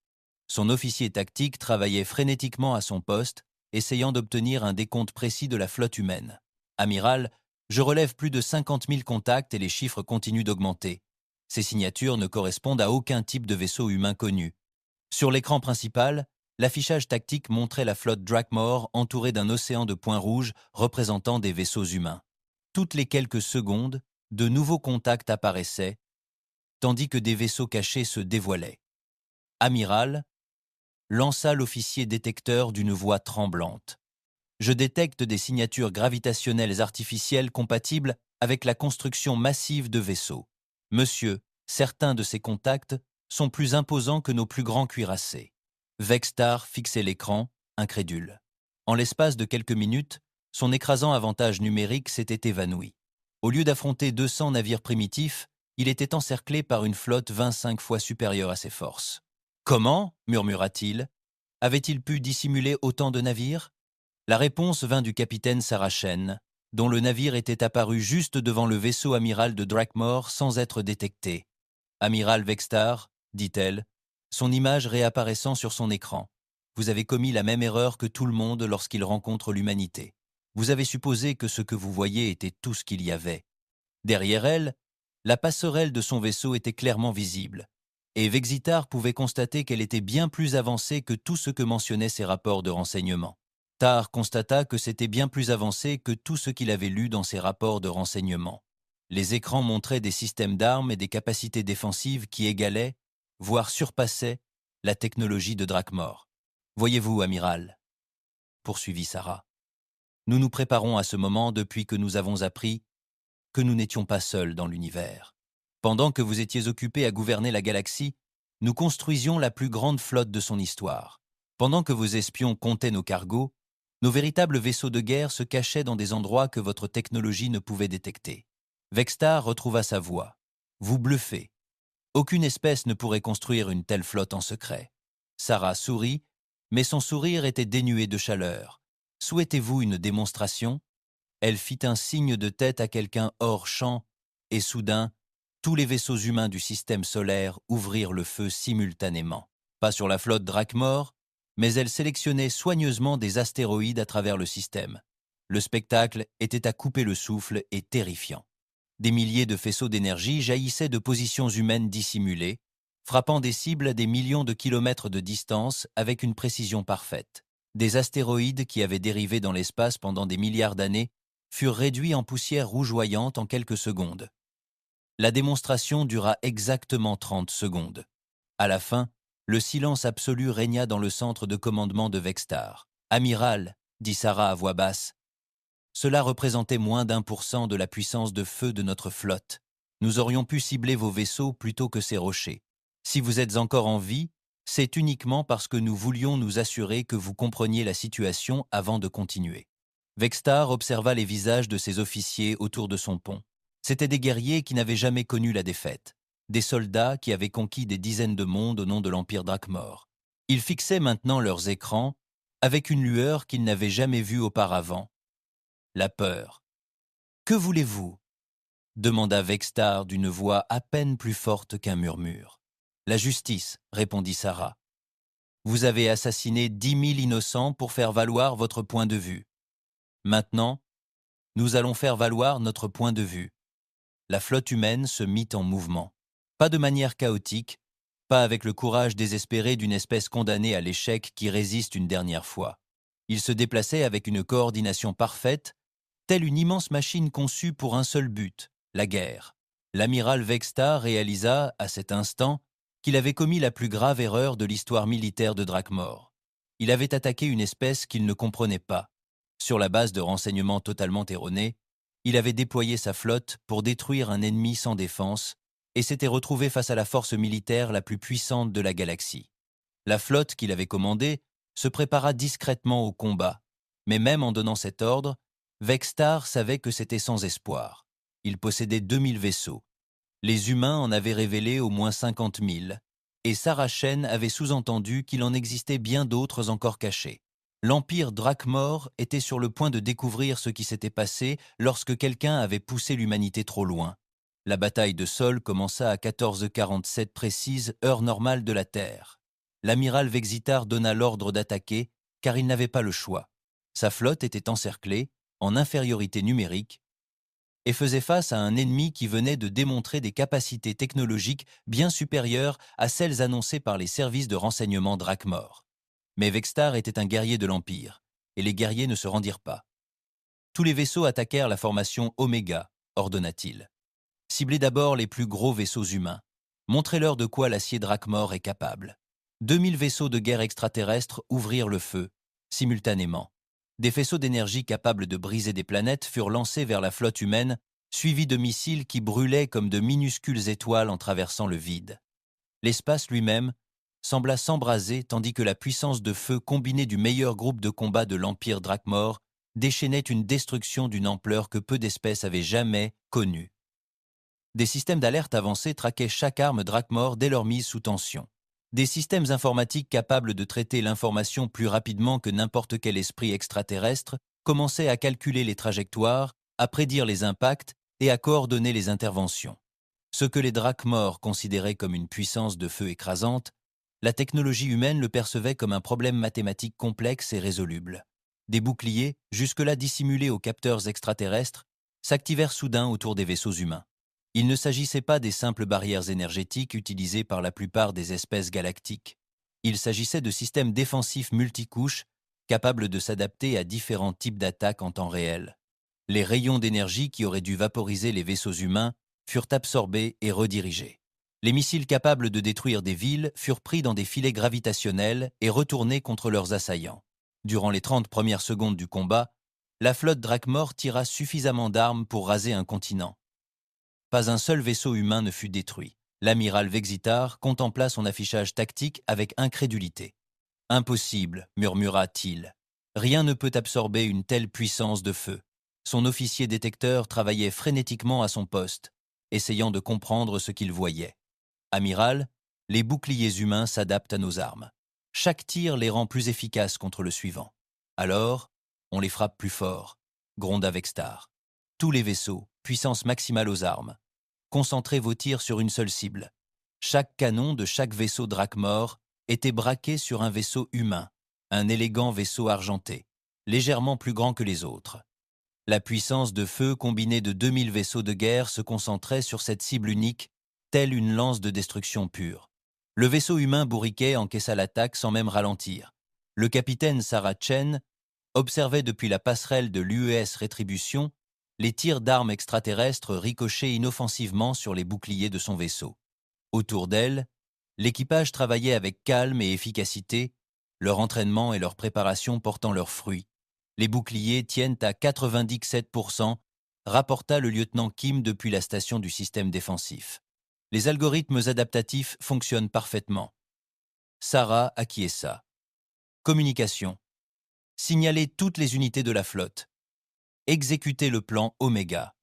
Son officier tactique travaillait frénétiquement à son poste, essayant d'obtenir un décompte précis de la flotte humaine. Amiral, je relève plus de 50 000 contacts et les chiffres continuent d'augmenter. Ces signatures ne correspondent à aucun type de vaisseau humain connu. Sur l'écran principal, l'affichage tactique montrait la flotte Drakmor entourée d'un océan de points rouges représentant des vaisseaux humains. Toutes les quelques secondes, de nouveaux contacts apparaissaient, tandis que des vaisseaux cachés se dévoilaient. Amiral, lança l'officier détecteur d'une voix tremblante. Je détecte des signatures gravitationnelles artificielles compatibles avec la construction massive de vaisseaux. Monsieur, certains de ces contacts sont plus imposants que nos plus grands cuirassés. Vextar fixait l'écran, incrédule. En l'espace de quelques minutes, son écrasant avantage numérique s'était évanoui. Au lieu d'affronter 200 navires primitifs, il était encerclé par une flotte 25 fois supérieure à ses forces. « Comment » murmura-t-il. « Avait-il pu dissimuler autant de navires ?» La réponse vint du capitaine Sarah Chen, dont le navire était apparu juste devant le vaisseau amiral de Drakmor sans être détecté. « Amiral Vextar » dit-elle, son image réapparaissant sur son écran. « Vous avez commis la même erreur que tout le monde lorsqu'il rencontre l'humanité. Vous avez supposé que ce que vous voyez était tout ce qu'il y avait. » Derrière elle, la passerelle de son vaisseau était clairement visible, et Vexitar pouvait constater qu'elle était bien plus avancée que tout ce que mentionnaient ses rapports de renseignement. Tar constata que c'était bien plus avancé que tout ce qu'il avait lu dans ses rapports de renseignement. Les écrans montraient des systèmes d'armes et des capacités défensives qui égalaient, voire surpassaient, la technologie de Drakmor. « Voyez-vous, amiral, » poursuivit Sarah, « nous nous préparons à ce moment depuis que nous avons appris que nous n'étions pas seuls dans l'univers. Pendant que vous étiez occupés à gouverner la galaxie, nous construisions la plus grande flotte de son histoire. Pendant que vos espions comptaient nos cargos, nos véritables vaisseaux de guerre se cachaient dans des endroits que votre technologie ne pouvait détecter. » Vextar retrouva sa voix. « Vous bluffez. Aucune espèce ne pourrait construire une telle flotte en secret. » Sarah sourit, mais son sourire était dénué de chaleur. « Souhaitez-vous une démonstration ?» Elle fit un signe de tête à quelqu'un hors champ, et soudain, tous les vaisseaux humains du système solaire ouvrirent le feu simultanément. Pas sur la flotte Drakmor, mais elle sélectionnait soigneusement des astéroïdes à travers le système. Le spectacle était à couper le souffle et terrifiant. Des milliers de faisceaux d'énergie jaillissaient de positions humaines dissimulées, frappant des cibles à des millions de kilomètres de distance avec une précision parfaite. Des astéroïdes qui avaient dérivé dans l'espace pendant des milliards d'années furent réduits en poussière rougeoyante en quelques secondes. La démonstration dura exactement 30 secondes. À la fin, le silence absolu régna dans le centre de commandement de Vextar. « Amiral », dit Sarah à voix basse, « cela représentait moins d'1% de la puissance de feu de notre flotte. Nous aurions pu cibler vos vaisseaux plutôt que ces rochers. Si vous êtes encore en vie, c'est uniquement parce que nous voulions nous assurer que vous compreniez la situation avant de continuer. » Vextar observa les visages de ses officiers autour de son pont. C'étaient des guerriers qui n'avaient jamais connu la défaite, des soldats qui avaient conquis des dizaines de mondes au nom de l'Empire Drakmor. Ils fixaient maintenant leurs écrans avec une lueur qu'ils n'avaient jamais vue auparavant. La peur. « Que voulez-vous » demanda Vextar d'une voix à peine plus forte qu'un murmure. « La justice » répondit Sarah. « Vous avez assassiné 10 000 innocents pour faire valoir votre point de vue. Maintenant, nous allons faire valoir notre point de vue. » La flotte humaine se mit en mouvement. Pas de manière chaotique, pas avec le courage désespéré d'une espèce condamnée à l'échec qui résiste une dernière fois. Il se déplaçait avec une coordination parfaite, telle une immense machine conçue pour un seul but, la guerre. L'amiral Vextar réalisa, à cet instant, qu'il avait commis la plus grave erreur de l'histoire militaire de Drakmor. Il avait attaqué une espèce qu'il ne comprenait pas. Sur la base de renseignements totalement erronés, il avait déployé sa flotte pour détruire un ennemi sans défense et s'était retrouvé face à la force militaire la plus puissante de la galaxie. La flotte qu'il avait commandée se prépara discrètement au combat, mais même en donnant cet ordre, Vextar savait que c'était sans espoir. Il possédait 2000 vaisseaux. Les humains en avaient révélé au moins 50 000, et Sarachen avait sous-entendu qu'il en existait bien d'autres encore cachés. L'Empire Drakmor était sur le point de découvrir ce qui s'était passé lorsque quelqu'un avait poussé l'humanité trop loin. La bataille de Sol commença à 14h47 précise, heure normale de la Terre. L'amiral Vexitar donna l'ordre d'attaquer, car il n'avait pas le choix. Sa flotte était encerclée, en infériorité numérique, et faisait face à un ennemi qui venait de démontrer des capacités technologiques bien supérieures à celles annoncées par les services de renseignement Drakmor. Mais Vextar était un guerrier de l'Empire, et les guerriers ne se rendirent pas. Tous les vaisseaux attaquèrent la formation Oméga, ordonna-t-il. Ciblez d'abord les plus gros vaisseaux humains. Montrez-leur de quoi l'acier Drakmor est capable. 2000 vaisseaux de guerre extraterrestres ouvrirent le feu, simultanément. Des faisceaux d'énergie capables de briser des planètes furent lancés vers la flotte humaine, suivis de missiles qui brûlaient comme de minuscules étoiles en traversant le vide. L'espace lui-même sembla s'embraser tandis que la puissance de feu combinée du meilleur groupe de combat de l'Empire Drakmor déchaînait une destruction d'une ampleur que peu d'espèces avaient jamais connue. Des systèmes d'alerte avancés traquaient chaque arme Drakmor dès leur mise sous tension. Des systèmes informatiques capables de traiter l'information plus rapidement que n'importe quel esprit extraterrestre commençaient à calculer les trajectoires, à prédire les impacts et à coordonner les interventions. Ce que les Drakmor considéraient comme une puissance de feu écrasante, la technologie humaine le percevait comme un problème mathématique complexe et résoluble. Des boucliers, jusque-là dissimulés aux capteurs extraterrestres, s'activèrent soudain autour des vaisseaux humains. Il ne s'agissait pas des simples barrières énergétiques utilisées par la plupart des espèces galactiques. Il s'agissait de systèmes défensifs multicouches capables de s'adapter à différents types d'attaques en temps réel. Les rayons d'énergie qui auraient dû vaporiser les vaisseaux humains furent absorbés et redirigés. Les missiles capables de détruire des villes furent pris dans des filets gravitationnels et retournés contre leurs assaillants. Durant les 30 premières secondes du combat, la flotte Drakmor tira suffisamment d'armes pour raser un continent. Pas un seul vaisseau humain ne fut détruit. L'amiral Vexitar contempla son affichage tactique avec incrédulité. « Impossible », murmura-t-il. « Rien ne peut absorber une telle puissance de feu. » Son officier détecteur travaillait frénétiquement à son poste, essayant de comprendre ce qu'il voyait. « Amiral, les boucliers humains s'adaptent à nos armes. Chaque tir les rend plus efficaces contre le suivant. Alors, on les frappe plus fort, » gronda Vextar. « Tous les vaisseaux, puissance maximale aux armes. Concentrez vos tirs sur une seule cible. Chaque canon de chaque vaisseau Drakmor était braqué sur un vaisseau humain, un élégant vaisseau argenté, légèrement plus grand que les autres. La puissance de feu combinée de 2000 vaisseaux de guerre se concentrait sur cette cible unique, telle une lance de destruction pure. Le vaisseau humain bourriquet encaissa l'attaque sans même ralentir. Le capitaine Sarah Chen observait depuis la passerelle de l'UES Rétribution les tirs d'armes extraterrestres ricocher inoffensivement sur les boucliers de son vaisseau. Autour d'elle, l'équipage travaillait avec calme et efficacité, leur entraînement et leur préparation portant leurs fruits. Les boucliers tiennent à 97%, rapporta le lieutenant Kim depuis la station du système défensif. Les algorithmes adaptatifs fonctionnent parfaitement. Sarah acquiesça. Communication. Signaler toutes les unités de la flotte. Exécuter le plan Oméga.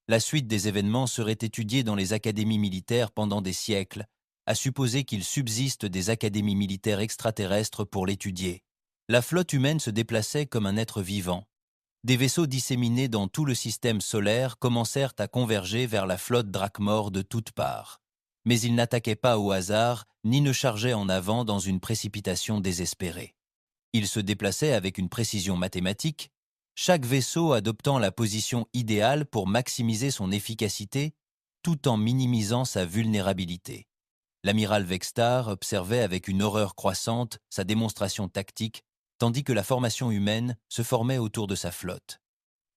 La suite des événements serait étudiée dans les académies militaires pendant des siècles, à supposer qu'il subsiste des académies militaires extraterrestres pour l'étudier. La flotte humaine se déplaçait comme un être vivant. Des vaisseaux disséminés dans tout le système solaire commencèrent à converger vers la flotte Drakmor de toutes parts. Mais ils n'attaquaient pas au hasard, ni ne chargeaient en avant dans une précipitation désespérée. Ils se déplaçaient avec une précision mathématique, chaque vaisseau adoptant la position idéale pour maximiser son efficacité, tout en minimisant sa vulnérabilité. L'amiral Vextar observait avec une horreur croissante sa démonstration tactique, tandis que la formation humaine se formait autour de sa flotte.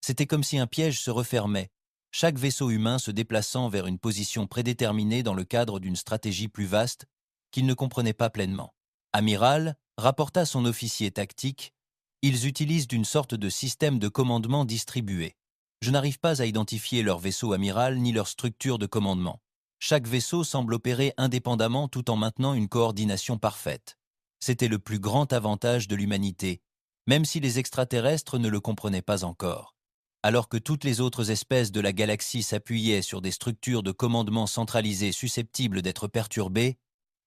C'était comme si un piège se refermait, chaque vaisseau humain se déplaçant vers une position prédéterminée dans le cadre d'une stratégie plus vaste qu'il ne comprenait pas pleinement. Amiral, rapporta son officier tactique, ils utilisent d'une sorte de système de commandement distribué. Je n'arrive pas à identifier leur vaisseau amiral ni leur structure de commandement. Chaque vaisseau semble opérer indépendamment tout en maintenant une coordination parfaite. C'était le plus grand avantage de l'humanité, même si les extraterrestres ne le comprenaient pas encore. Alors que toutes les autres espèces de la galaxie s'appuyaient sur des structures de commandement centralisées susceptibles d'être perturbées,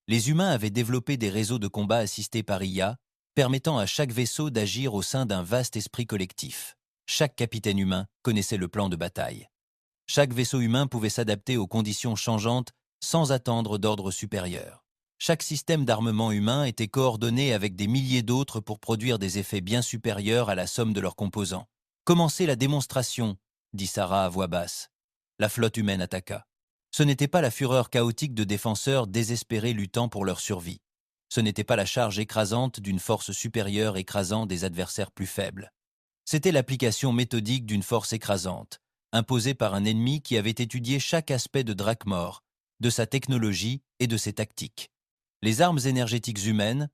les humains avaient développé des réseaux de combat assistés par IA, permettant à chaque vaisseau d'agir au sein d'un vaste esprit collectif. Chaque capitaine humain connaissait le plan de bataille. Chaque vaisseau humain pouvait s'adapter aux conditions changeantes sans attendre d'ordre supérieur. Chaque système d'armement humain était coordonné avec des milliers d'autres pour produire des effets bien supérieurs à la somme de leurs composants. « Commencez la démonstration », dit Sarah à voix basse. La flotte humaine attaqua. Ce n'était pas la fureur chaotique de défenseurs désespérés luttant pour leur survie. Ce n'était pas la charge écrasante d'une force supérieure écrasant des adversaires plus faibles. C'était l'application méthodique d'une force écrasante, imposée par un ennemi qui avait étudié chaque aspect de Drakmor, de sa technologie et de ses tactiques. Les armes énergétiques humaines,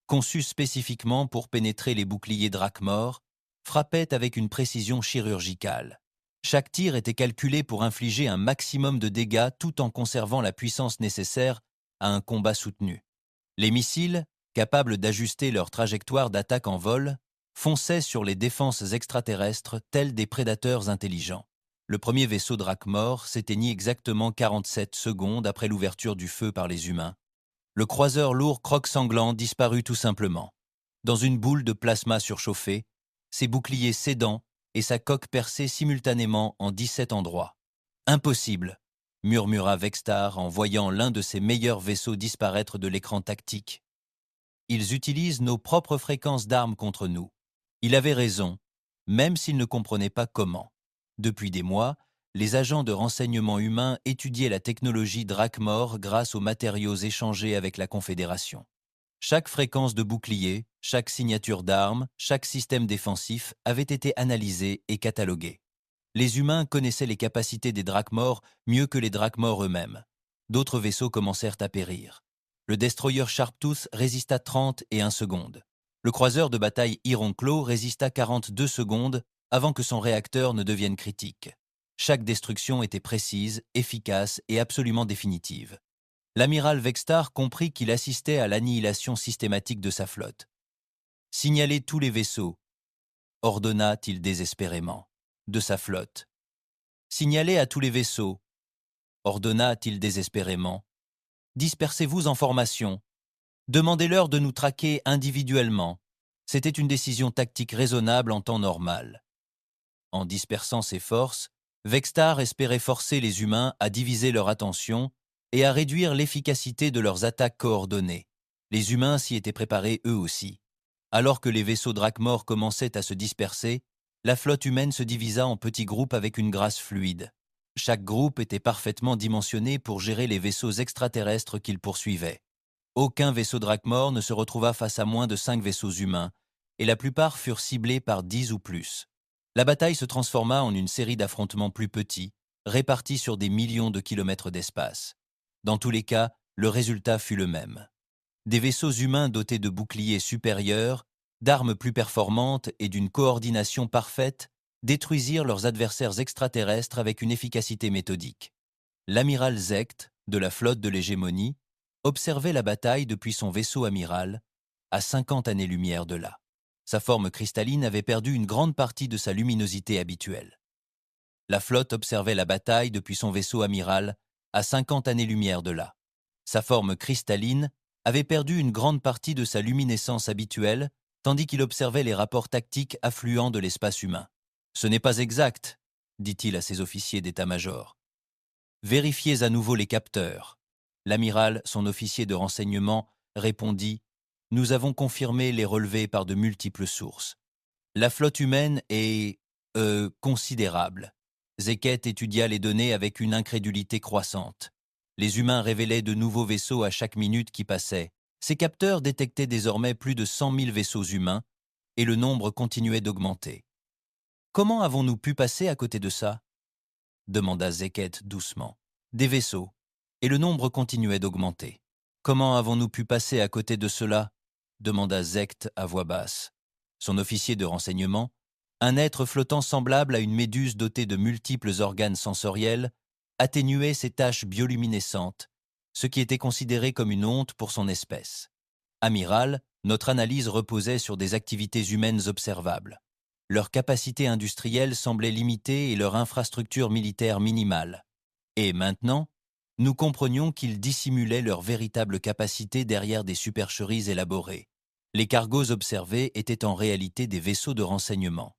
conçues spécifiquement pour pénétrer les boucliers Drakmor, frappaient avec une précision chirurgicale. Chaque tir était calculé pour infliger un maximum de dégâts tout en conservant la puissance nécessaire à un combat soutenu. Les missiles, capables d'ajuster leur trajectoire d'attaque en vol, fonçaient sur les défenses extraterrestres tels des prédateurs intelligents. Le premier vaisseau Drakmor s'éteignit exactement 47 secondes après l'ouverture du feu par les humains. Le croiseur lourd croque-sanglant disparut tout simplement. Dans une boule de plasma surchauffée, ses boucliers cédant et sa coque percée simultanément en 17 endroits. « Impossible !» murmura Vextar en voyant l'un de ses meilleurs vaisseaux disparaître de l'écran tactique. « Ils utilisent nos propres fréquences d'armes contre nous. » Il avait raison, même s'il ne comprenait pas comment. Depuis des mois, les agents de renseignement humains étudiaient la technologie Drakmor grâce aux matériaux échangés avec la Confédération. Chaque fréquence de bouclier, chaque signature d'armes, chaque système défensif avait été analysé et catalogué. Les humains connaissaient les capacités des Drakmor mieux que les Drakmor eux-mêmes. D'autres vaisseaux commencèrent à périr. Le destroyer Sharptooth résista 31 secondes. Le croiseur de bataille Ironclaw résista 42 secondes avant que son réacteur ne devienne critique. Chaque destruction était précise, efficace et absolument définitive. L'amiral Vextar comprit qu'il assistait à l'annihilation systématique de sa flotte. « Signalez tous les vaisseaux », ordonna-t-il désespérément, de sa flotte. « Signalez à tous les vaisseaux », ordonna-t-il désespérément. « Dispersez-vous en formation. Demandez-leur de nous traquer individuellement. C'était une décision tactique raisonnable en temps normal. » En dispersant ses forces, Vextar espérait forcer les humains à diviser leur attention et à réduire l'efficacité de leurs attaques coordonnées. Les humains s'y étaient préparés eux aussi. Alors que les vaisseaux Drakmor commençaient à se disperser, la flotte humaine se divisa en petits groupes avec une grâce fluide. Chaque groupe était parfaitement dimensionné pour gérer les vaisseaux extraterrestres qu'ils poursuivaient. Aucun vaisseau Drakmor ne se retrouva face à moins de 5 vaisseaux humains, et la plupart furent ciblés par 10 ou plus. La bataille se transforma en une série d'affrontements plus petits, répartis sur des millions de kilomètres d'espace. Dans tous les cas, le résultat fut le même. Des vaisseaux humains dotés de boucliers supérieurs, d'armes plus performantes et d'une coordination parfaite détruisirent leurs adversaires extraterrestres avec une efficacité méthodique. L'amiral Zect, de la flotte de l'hégémonie, observait la bataille depuis son vaisseau amiral, à 50 années-lumière de là. Sa forme cristalline avait perdu une grande partie de sa luminosité habituelle. La flotte observait la bataille depuis son vaisseau amiral, à 50 années-lumière de là. Sa forme cristalline avait perdu une grande partie de sa luminescence habituelle, tandis qu'il observait les rapports tactiques affluents de l'espace humain. « Ce n'est pas exact », dit-il à ses officiers d'état-major. « Vérifiez à nouveau les capteurs. » L'amiral, son officier de renseignement, répondit « Nous avons confirmé les relevés par de multiples sources. La flotte humaine est, considérable. » Zeket étudia les données avec une incrédulité croissante. Les humains révélaient de nouveaux vaisseaux à chaque minute qui passait. Ces capteurs détectaient désormais plus de 100 000 vaisseaux humains, et le nombre continuait d'augmenter. « Comment avons-nous pu passer à côté de ça ?» demanda Zeket doucement. « Des vaisseaux. » Et le nombre continuait d'augmenter. « Comment avons-nous pu passer à côté de cela ?» demanda Zekt à voix basse. Son officier de renseignement, un être flottant semblable à une méduse dotée de multiples organes sensoriels, atténuait ses taches bioluminescentes, ce qui était considéré comme une honte pour son espèce. Amiral, notre analyse reposait sur des activités humaines observables. Leur capacité industrielle semblait limitée et leur infrastructure militaire minimale. Et maintenant, nous comprenions qu'ils dissimulaient leur véritable capacité derrière des supercheries élaborées. Les cargos observés étaient en réalité des vaisseaux de renseignement.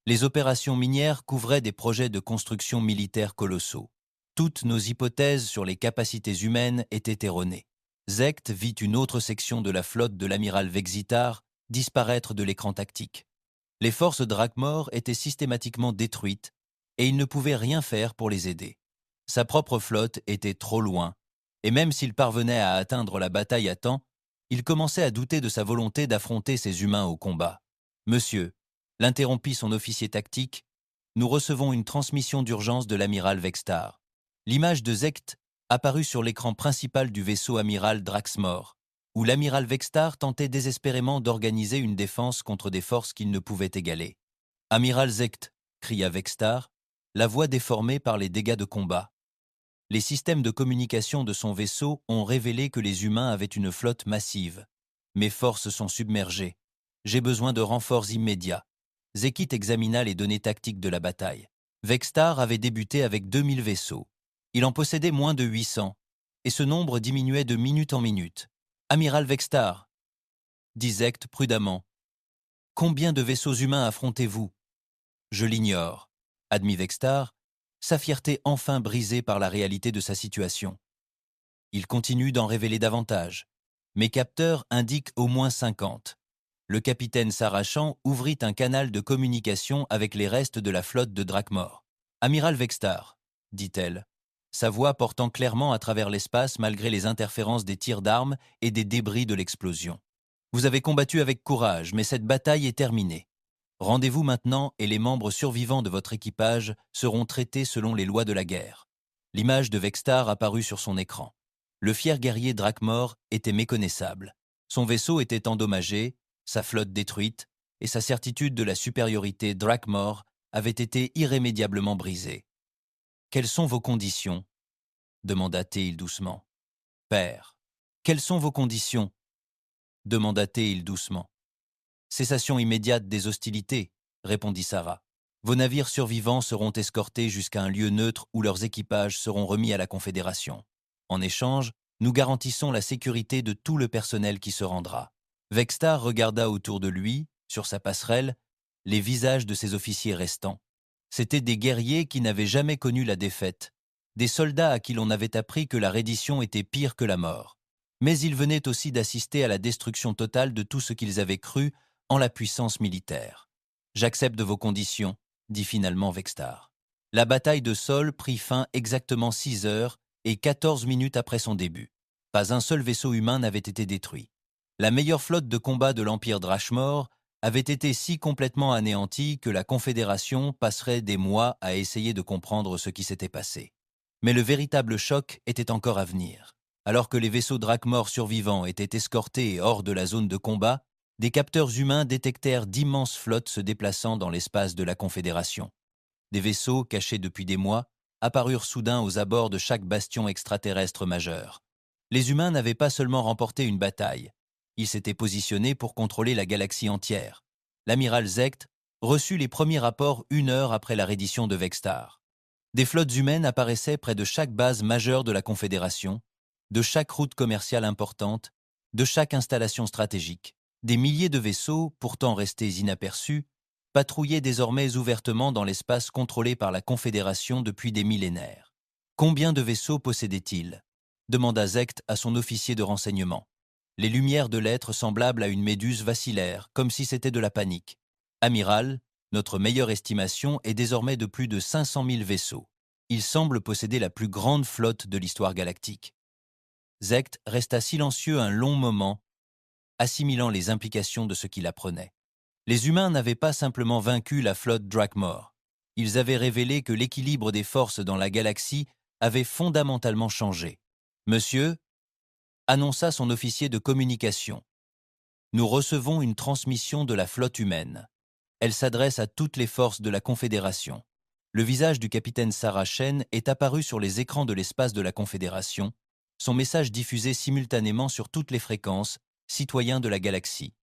Les opérations minières couvraient des projets de construction militaire colossaux. Toutes nos hypothèses sur les capacités humaines étaient erronées. Zect vit une autre section de la flotte de l'amiral Vexitar disparaître de l'écran tactique. Les forces Drakmor étaient systématiquement détruites et il ne pouvait rien faire pour les aider. Sa propre flotte était trop loin, et même s'il parvenait à atteindre la bataille à temps, il commençait à douter de sa volonté d'affronter ces humains au combat. « Monsieur », l'interrompit son officier tactique, « nous recevons une transmission d'urgence de l'amiral Vexitar. » L'image de Zect apparut sur l'écran principal du vaisseau amiral Draxmor, où l'amiral Vexitar tentait désespérément d'organiser une défense contre des forces qu'il ne pouvait égaler. « Amiral Zect !» cria Vexitar, la voix déformée par les dégâts de combat. Les systèmes de communication de son vaisseau ont révélé que les humains avaient une flotte massive. Mes forces sont submergées. J'ai besoin de renforts immédiats. Zekit examina les données tactiques de la bataille. Vexitar avait débuté avec 2000 vaisseaux. Il en possédait moins de 800, et ce nombre diminuait de minute en minute. « Amiral Vexitar !» dit Zect prudemment. « Combien de vaisseaux humains affrontez-vous ?»« Je l'ignore, » admit Vexitar, sa fierté enfin brisée par la réalité de sa situation. Il continue d'en révéler davantage. Mes capteurs indiquent au moins 50. Le capitaine s'arrachant ouvrit un canal de communication avec les restes de la flotte de Drakmor. « Amiral Vexitar !» dit-elle, sa voix portant clairement à travers l'espace malgré les interférences des tirs d'armes et des débris de l'explosion. « Vous avez combattu avec courage, mais cette bataille est terminée. Rendez-vous maintenant et les membres survivants de votre équipage seront traités selon les lois de la guerre. » L'image de Vexitar apparut sur son écran. Le fier guerrier Drakmor était méconnaissable. Son vaisseau était endommagé, sa flotte détruite, et sa certitude de la supériorité Drakmor avait été irrémédiablement brisée. « Quelles sont vos conditions ?» demanda-t-il doucement. « Père, quelles sont vos conditions ?» demanda-t-il doucement. « Cessation immédiate des hostilités, » répondit Sarah. « Vos navires survivants seront escortés jusqu'à un lieu neutre où leurs équipages seront remis à la Confédération. En échange, nous garantissons la sécurité de tout le personnel qui se rendra. » Vexitar regarda autour de lui, sur sa passerelle, les visages de ses officiers restants. C'étaient des guerriers qui n'avaient jamais connu la défaite, des soldats à qui l'on avait appris que la reddition était pire que la mort. Mais ils venaient aussi d'assister à la destruction totale de tout ce qu'ils avaient cru en la puissance militaire. « J'accepte vos conditions, » dit finalement Vexitar. La bataille de Sol prit fin exactement 6 heures et 14 minutes après son début. Pas un seul vaisseau humain n'avait été détruit. La meilleure flotte de combat de l'Empire Drashmore avait été si complètement anéantie que la Confédération passerait des mois à essayer de comprendre ce qui s'était passé. Mais le véritable choc était encore à venir. Alors que les vaisseaux Drakmor survivants étaient escortés hors de la zone de combat, des capteurs humains détectèrent d'immenses flottes se déplaçant dans l'espace de la Confédération. Des vaisseaux, cachés depuis des mois, apparurent soudain aux abords de chaque bastion extraterrestre majeur. Les humains n'avaient pas seulement remporté une bataille, ils s'étaient positionnés pour contrôler la galaxie entière. L'amiral Zect reçut les premiers rapports 1 heure après la reddition de Vextar. Des flottes humaines apparaissaient près de chaque base majeure de la Confédération, de chaque route commerciale importante, de chaque installation stratégique. Des milliers de vaisseaux, pourtant restés inaperçus, patrouillaient désormais ouvertement dans l'espace contrôlé par la Confédération depuis des millénaires. Combien de vaisseaux possédait-il ? Demanda Zect à son officier de renseignement. Les lumières de l'être semblables à une méduse vacillèrent, comme si c'était de la panique. Amiral, notre meilleure estimation est désormais de plus de 500 000 vaisseaux. Il semble posséder la plus grande flotte de l'histoire galactique. Zect resta silencieux un long moment, assimilant les implications de ce qu'il apprenait. Les humains n'avaient pas simplement vaincu la flotte Drakmor. Ils avaient révélé que l'équilibre des forces dans la galaxie avait fondamentalement changé. Monsieur, annonça son officier de communication, nous recevons une transmission de la flotte humaine. Elle s'adresse à toutes les forces de la Confédération. Le visage du capitaine Sarachen est apparu sur les écrans de l'espace de la Confédération, son message diffusé simultanément sur toutes les fréquences, citoyens de la galaxie.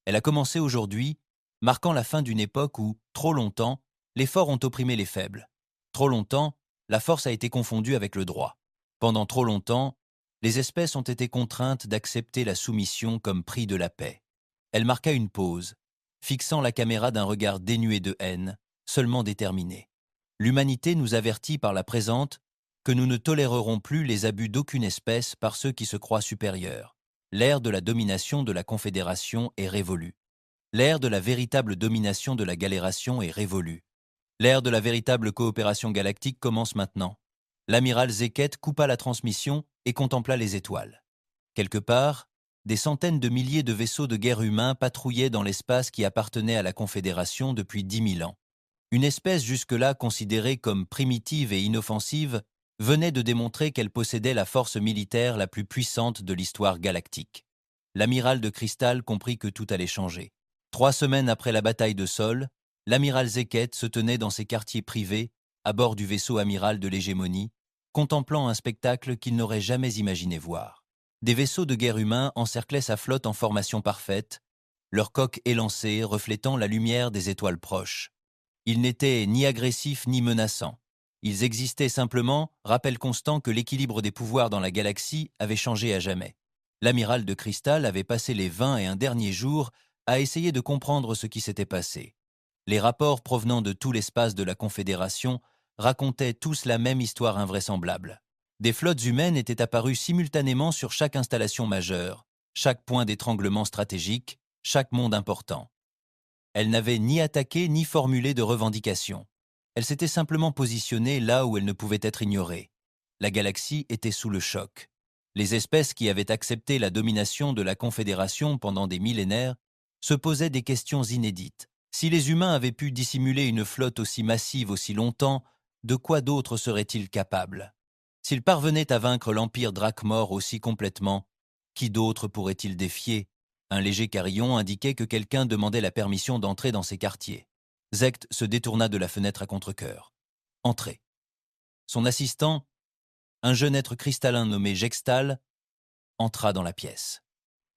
Elle a commencé aujourd'hui, marquant la fin d'une époque où, trop longtemps, les forts ont opprimé les faibles. Trop longtemps, la force a été confondue avec le droit. Pendant trop longtemps, les espèces ont été contraintes d'accepter la soumission comme prix de la paix. Elle marqua une pause, fixant la caméra d'un regard dénué de haine, seulement déterminé. L'humanité nous avertit par la présente que nous ne tolérerons plus les abus d'aucune espèce par ceux qui se croient supérieurs. L'ère de la domination de la Confédération est révolue. L'ère de la véritable domination de la Galération est révolue. L'ère de la véritable coopération galactique commence maintenant. L'amiral Zeket coupa la transmission et contempla les étoiles. Quelque part, des centaines de milliers de vaisseaux de guerre humains patrouillaient dans l'espace qui appartenait à la Confédération depuis 10 000 ans. Une espèce jusque-là considérée comme primitive et inoffensive venait de démontrer qu'elle possédait la force militaire la plus puissante de l'histoire galactique. L'amiral de Cristal comprit que tout allait changer. 3 semaines après la bataille de Sol, l'amiral Zeket se tenait dans ses quartiers privés, à bord du vaisseau amiral de l'hégémonie, contemplant un spectacle qu'il n'aurait jamais imaginé voir. Des vaisseaux de guerre humains encerclaient sa flotte en formation parfaite, leurs coques élancées reflétant la lumière des étoiles proches. Ils n'étaient ni agressifs ni menaçants. Ils existaient simplement, rappel constant que l'équilibre des pouvoirs dans la galaxie avait changé à jamais. L'amiral de Cristal avait passé les 20 et un derniers jours à essayer de comprendre ce qui s'était passé. Les rapports provenant de tout l'espace de la Confédération racontaient tous la même histoire invraisemblable. Des flottes humaines étaient apparues simultanément sur chaque installation majeure, chaque point d'étranglement stratégique, chaque monde important. Elles n'avaient ni attaqué ni formulé de revendications. Elles s'étaient simplement positionnées là où elles ne pouvaient être ignorées. La galaxie était sous le choc. Les espèces qui avaient accepté la domination de la Confédération pendant des millénaires se posaient des questions inédites. Si les humains avaient pu dissimuler une flotte aussi massive aussi longtemps, de quoi d'autre seraient-ils capables ? S'ils parvenaient à vaincre l'Empire Drakmor aussi complètement, qui d'autre pourrait-il défier ? Un léger carillon indiquait que quelqu'un demandait la permission d'entrer dans ses quartiers. Zect se détourna de la fenêtre à contre-cœur. Entrez. Son assistant, un jeune être cristallin nommé Jextal, entra dans la pièce.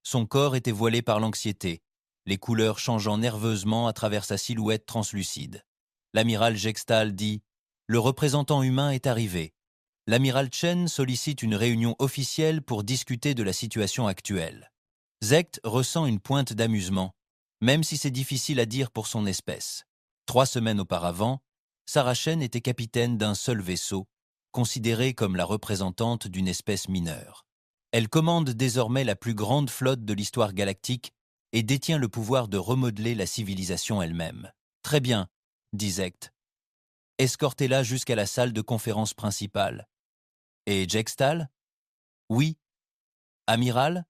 Son corps était voilé par l'anxiété, les couleurs changeant nerveusement à travers sa silhouette translucide. L'amiral Jextal dit « Le représentant humain est arrivé. L'amiral Chen sollicite une réunion officielle pour discuter de la situation actuelle. » Zect ressent une pointe d'amusement, même si c'est difficile à dire pour son espèce. 3 semaines auparavant, Sarachen était capitaine d'un seul vaisseau, considérée comme la représentante d'une espèce mineure. Elle commande désormais la plus grande flotte de l'histoire galactique et détient le pouvoir de remodeler la civilisation elle-même. « Très bien, » dit Zect. « Escortez-la jusqu'à la salle de conférence principale. »« Et Jextal ?»« Oui. » Amiral,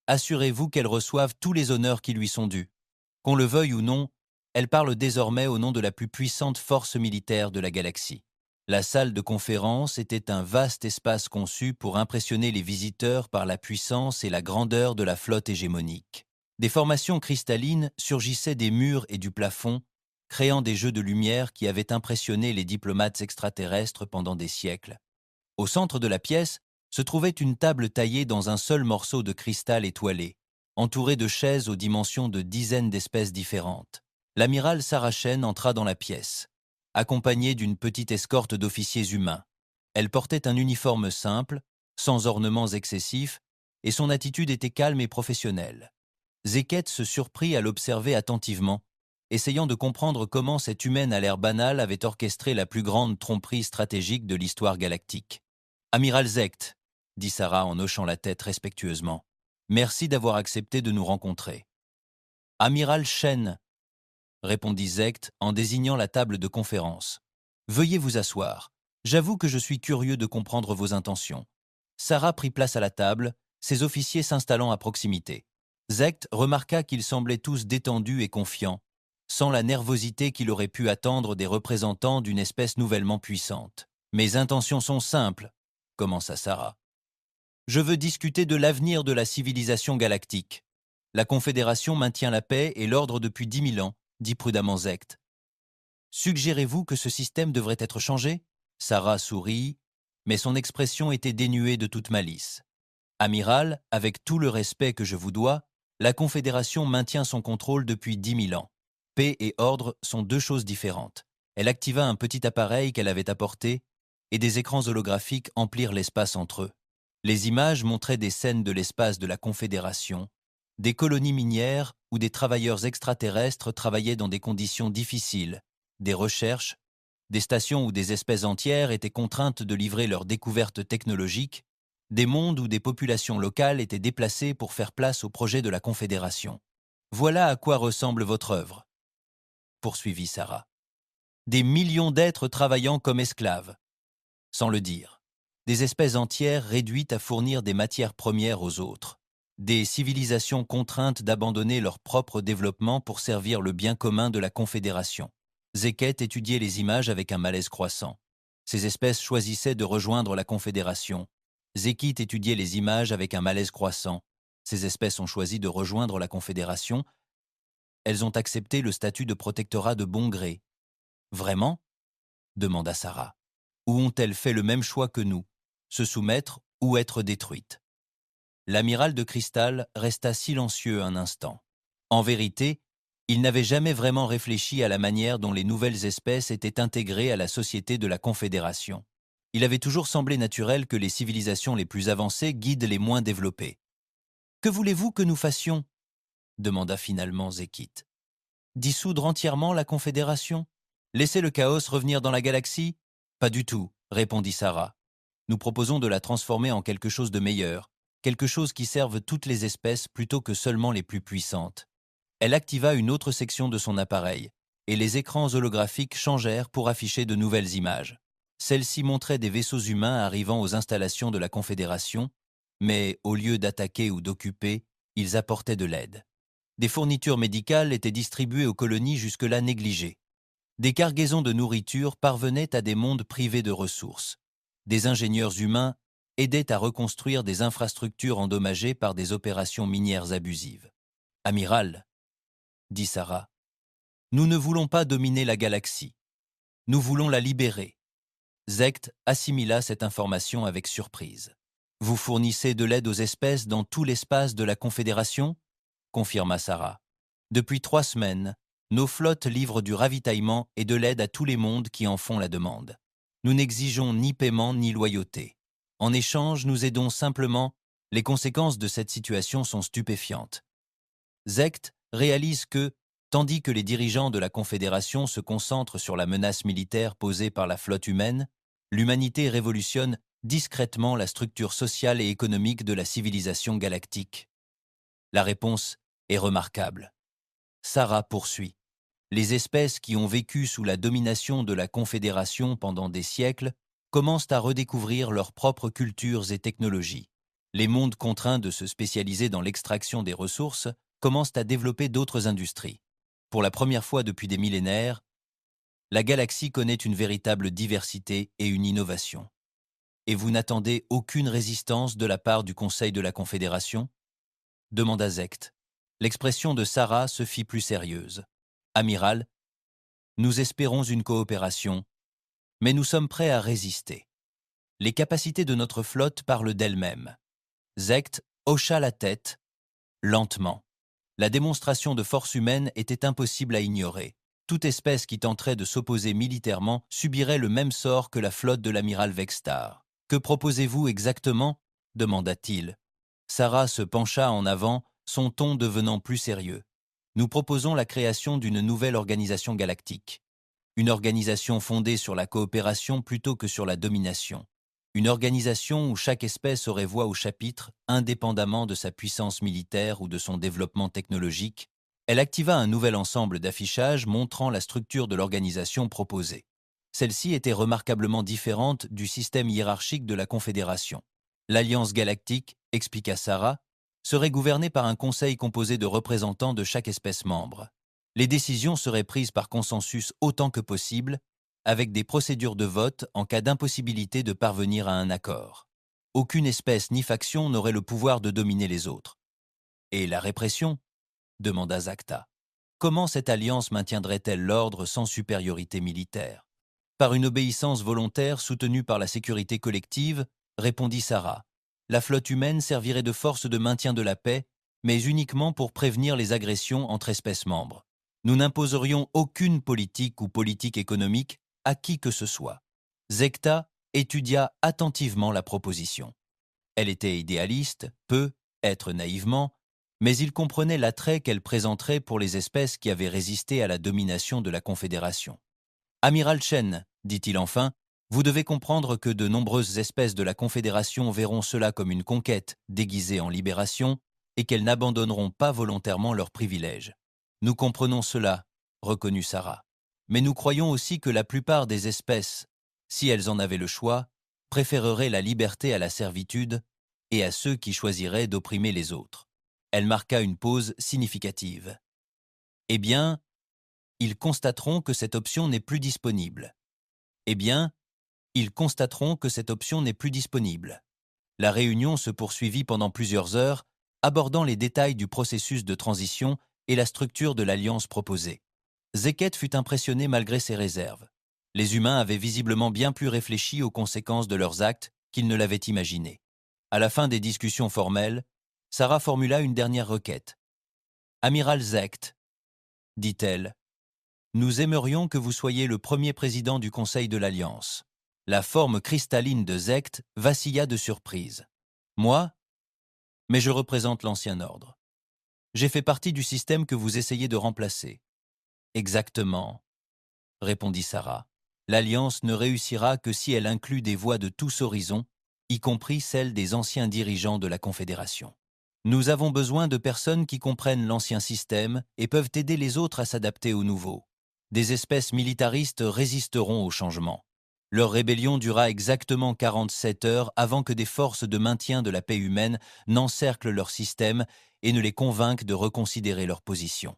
assurez-vous qu'elle reçoive tous les honneurs qui lui sont dus. Qu'on le veuille ou non, elle parle désormais au nom de la plus puissante force militaire de la galaxie. La salle de conférence était un vaste espace conçu pour impressionner les visiteurs par la puissance et la grandeur de la flotte hégémonique. Des formations cristallines surgissaient des murs et du plafond, créant des jeux de lumière qui avaient impressionné les diplomates extraterrestres pendant des siècles. Au centre de la pièce se trouvait une table taillée dans un seul morceau de cristal étoilé, entourée de chaises aux dimensions de dizaines d'espèces différentes. L'amiral Sarachen entra dans la pièce, accompagnée d'une petite escorte d'officiers humains. Elle portait un uniforme simple, sans ornements excessifs, et son attitude était calme et professionnelle. Zeket se surprit à l'observer attentivement, essayant de comprendre comment cette humaine à l'air banal avait orchestré la plus grande tromperie stratégique de l'histoire galactique. « Amiral Zect », dit Sarah en hochant la tête respectueusement, « merci d'avoir accepté de nous rencontrer. »« Amiral Shen », répondit Zect en désignant la table de conférence. « Veuillez vous asseoir. J'avoue que je suis curieux de comprendre vos intentions. » Sarah prit place à la table, ses officiers s'installant à proximité. Zect remarqua qu'ils semblaient tous détendus et confiants, sans la nervosité qu'il aurait pu attendre des représentants d'une espèce nouvellement puissante. « Mes intentions sont simples, » commença Sarah. « Je veux discuter de l'avenir de la civilisation galactique. La Confédération maintient la paix et l'ordre depuis 10 000 ans, dit prudemment Zect. Suggérez-vous que ce système devrait être changé ? Sarah sourit, mais son expression était dénuée de toute malice. Amiral, avec tout le respect que je vous dois, la Confédération maintient son contrôle depuis 10 000 ans. Paix et ordre sont deux choses différentes. Elle activa un petit appareil qu'elle avait apporté, et des écrans holographiques emplirent l'espace entre eux. Les images montraient des scènes de l'espace de la Confédération, des colonies minières où des travailleurs extraterrestres travaillaient dans des conditions difficiles, des recherches, des stations où des espèces entières étaient contraintes de livrer leurs découvertes technologiques, des mondes où des populations locales étaient déplacées pour faire place au projet de la Confédération. Voilà à quoi ressemble votre œuvre, poursuivit Sarah. Des millions d'êtres travaillant comme esclaves, sans le dire. Des espèces entières réduites à fournir des matières premières aux autres. Des civilisations contraintes d'abandonner leur propre développement pour servir le bien commun de la Confédération. Zeket étudiait les images avec un malaise croissant. Ces espèces choisissaient de rejoindre la Confédération. Zekit étudiait les images avec un malaise croissant. Ces espèces ont choisi de rejoindre la Confédération. Elles ont accepté le statut de protectorat de bon gré. « Vraiment ?» demanda Sarah. « Ou ont-elles fait le même choix que nous, se soumettre ou être détruites ?» L'amiral de cristal resta silencieux un instant. En vérité, il n'avait jamais vraiment réfléchi à la manière dont les nouvelles espèces étaient intégrées à la société de la Confédération. Il avait toujours semblé naturel que les civilisations les plus avancées guident les moins développées. « Que voulez-vous que nous fassions ?» demanda finalement Zekit. « Dissoudre entièrement la Confédération ? Laisser le chaos revenir dans la galaxie ? Pas du tout, répondit Sarah. Nous proposons de la transformer en quelque chose de meilleur, quelque chose qui serve toutes les espèces plutôt que seulement les plus puissantes. » Elle activa une autre section de son appareil, et les écrans holographiques changèrent pour afficher de nouvelles images. Celles-ci montraient des vaisseaux humains arrivant aux installations de la Confédération, mais au lieu d'attaquer ou d'occuper, ils apportaient de l'aide. Des fournitures médicales étaient distribuées aux colonies jusque-là négligées. Des cargaisons de nourriture parvenaient à des mondes privés de ressources. Des ingénieurs humains aidaient à reconstruire des infrastructures endommagées par des opérations minières abusives. « Amiral », dit Sarah, « nous ne voulons pas dominer la galaxie. Nous voulons la libérer. » Zect assimila cette information avec surprise. « Vous fournissez de l'aide aux espèces dans tout l'espace de la Confédération ?» confirma Sarah. « Depuis 3 semaines, nos flottes livrent du ravitaillement et de l'aide à tous les mondes qui en font la demande. Nous n'exigeons ni paiement ni loyauté. En échange, nous aidons simplement. Les conséquences de cette situation sont stupéfiantes. » Zect réalise que, tandis que les dirigeants de la Confédération se concentrent sur la menace militaire posée par la flotte humaine, l'humanité révolutionne discrètement la structure sociale et économique de la civilisation galactique. La réponse est remarquable. Sarah poursuit. Les espèces qui ont vécu sous la domination de la Confédération pendant des siècles commencent à redécouvrir leurs propres cultures et technologies. Les mondes contraints de se spécialiser dans l'extraction des ressources commencent à développer d'autres industries. Pour la première fois depuis des millénaires, la galaxie connaît une véritable diversité et une innovation. Et vous n'attendez aucune résistance de la part du Conseil de la Confédération ? Demanda Zect. L'expression de Sarah se fit plus sérieuse. Amiral, nous espérons une coopération, mais nous sommes prêts à résister. Les capacités de notre flotte parlent d'elles-mêmes. Zect hocha la tête, lentement. La démonstration de force humaine était impossible à ignorer. Toute espèce qui tenterait de s'opposer militairement subirait le même sort que la flotte de l'amiral Vextar. « Que proposez-vous exactement » demanda-t-il. Sarah se pencha en avant, son ton devenant plus sérieux. « Nous proposons la création d'une nouvelle organisation galactique. Une organisation fondée sur la coopération plutôt que sur la domination. Une organisation où chaque espèce aurait voix au chapitre, indépendamment de sa puissance militaire ou de son développement technologique. » Elle activa un nouvel ensemble d'affichages montrant la structure de l'organisation proposée. Celle-ci était remarquablement différente du système hiérarchique de la Confédération. L'Alliance galactique, expliqua Sarah, serait gouvernée par un conseil composé de représentants de chaque espèce membre. Les décisions seraient prises par consensus autant que possible, avec des procédures de vote en cas d'impossibilité de parvenir à un accord. Aucune espèce ni faction n'aurait le pouvoir de dominer les autres. Et la répression ? Demanda Zacta. Comment cette alliance maintiendrait-elle l'ordre sans supériorité militaire ? Par une obéissance volontaire soutenue par la sécurité collective, répondit Sarah. La flotte humaine servirait de force de maintien de la paix, mais uniquement pour prévenir les agressions entre espèces membres. Nous n'imposerions aucune politique ou politique économique à qui que ce soit. Zecta étudia attentivement la proposition. Elle était idéaliste, peut-être naïvement, mais il comprenait l'attrait qu'elle présenterait pour les espèces qui avaient résisté à la domination de la Confédération. « Amiral Chen, dit-il enfin, vous devez comprendre que de nombreuses espèces de la Confédération verront cela comme une conquête déguisée en libération et qu'elles n'abandonneront pas volontairement leurs privilèges. Nous comprenons cela, reconnut Sarah. Mais nous croyons aussi que la plupart des espèces, si elles en avaient le choix, préféreraient la liberté à la servitude et à ceux qui choisiraient d'opprimer les autres. » Elle marqua une pause significative. « Eh bien, ils constateront que cette option n'est plus disponible. Eh bien, ils constateront que cette option n'est plus disponible. » La réunion se poursuivit pendant plusieurs heures, abordant les détails du processus de transition et la structure de l'alliance proposée. Zeket fut impressionné malgré ses réserves. Les humains avaient visiblement bien plus réfléchi aux conséquences de leurs actes qu'ils ne l'avaient imaginé. À la fin des discussions formelles, Sarah formula une dernière requête. « Amiral Zect, dit-elle, nous aimerions que vous soyez le premier président du Conseil de l'Alliance. » La forme cristalline de Zect vacilla de surprise. « Moi ? Mais je représente l'ancien ordre. J'ai fait partie du système que vous essayez de remplacer. » « Exactement, » répondit Sarah. « L'Alliance ne réussira que si elle inclut des voix de tous horizons, y compris celles des anciens dirigeants de la Confédération. Nous avons besoin de personnes qui comprennent l'ancien système et peuvent aider les autres à s'adapter au nouveau. Des espèces militaristes résisteront au changement. Leur rébellion dura exactement 47 heures avant que des forces de maintien de la paix humaine n'encerclent leur système et ne les convainquent de reconsidérer leur position.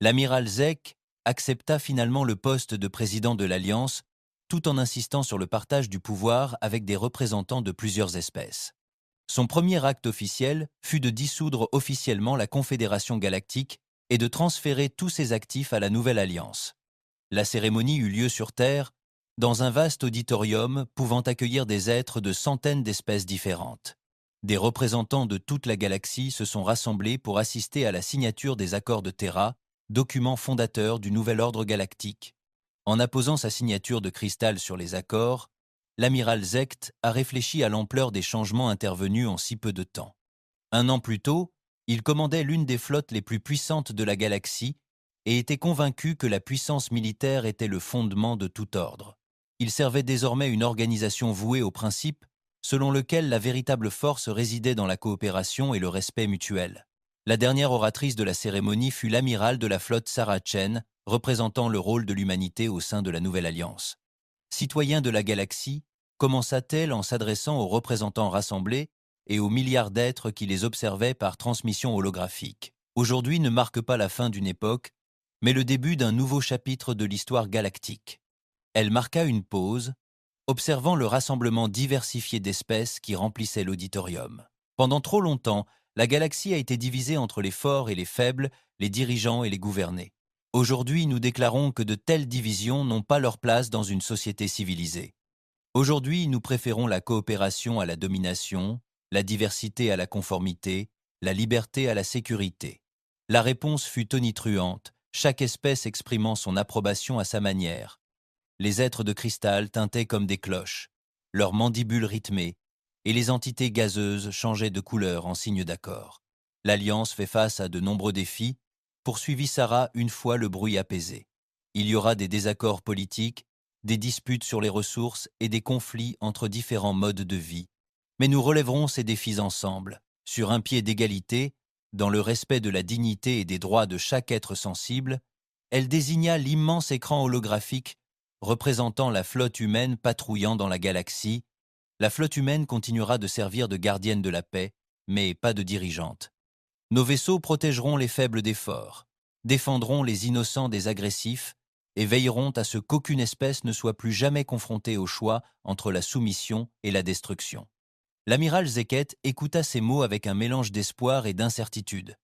L'amiral Zek accepta finalement le poste de président de l'Alliance, tout en insistant sur le partage du pouvoir avec des représentants de plusieurs espèces. Son premier acte officiel fut de dissoudre officiellement la Confédération galactique et de transférer tous ses actifs à la nouvelle Alliance. La cérémonie eut lieu sur Terre, dans un vaste auditorium pouvant accueillir des êtres de centaines d'espèces différentes. Des représentants de toute la galaxie se sont rassemblés pour assister à la signature des accords de Terra, document fondateur du nouvel ordre galactique. En apposant sa signature de cristal sur les accords, l'amiral Zect a réfléchi à l'ampleur des changements intervenus en si peu de temps. 1 an plus tôt, il commandait l'une des flottes les plus puissantes de la galaxie et était convaincu que la puissance militaire était le fondement de tout ordre. Il servait désormais une organisation vouée au principe selon lequel la véritable force résidait dans la coopération et le respect mutuel. La dernière oratrice de la cérémonie fut l'amiral de la flotte Sarah Chen, représentant le rôle de l'humanité au sein de la Nouvelle Alliance. « Citoyens de la galaxie », commença-t-elle en s'adressant aux représentants rassemblés, et aux milliards d'êtres qui les observaient par transmission holographique. Aujourd'hui ne marque pas la fin d'une époque, mais le début d'un nouveau chapitre de l'histoire galactique. Elle marqua une pause, observant le rassemblement diversifié d'espèces qui remplissait l'auditorium. Pendant trop longtemps, la galaxie a été divisée entre les forts et les faibles, les dirigeants et les gouvernés. Aujourd'hui, nous déclarons que de telles divisions n'ont pas leur place dans une société civilisée. Aujourd'hui, nous préférons la coopération à la domination, la diversité à la conformité, la liberté à la sécurité. La réponse fut tonitruante, chaque espèce exprimant son approbation à sa manière. Les êtres de cristal tintaient comme des cloches, leurs mandibules rythmées, et les entités gazeuses changeaient de couleur en signe d'accord. L'Alliance fait face à de nombreux défis, poursuivit Sarah une fois le bruit apaisé. Il y aura des désaccords politiques, des disputes sur les ressources et des conflits entre différents modes de vie. Mais nous relèverons ces défis ensemble, sur un pied d'égalité, dans le respect de la dignité et des droits de chaque être sensible. Elle désigna l'immense écran holographique représentant la flotte humaine patrouillant dans la galaxie. La flotte humaine continuera de servir de gardienne de la paix, mais pas de dirigeante. Nos vaisseaux protégeront les faibles des forts, défendront les innocents des agressifs et veilleront à ce qu'aucune espèce ne soit plus jamais confrontée au choix entre la soumission et la destruction. L'amiral Zeket écouta ces mots avec un mélange d'espoir et d'incertitude.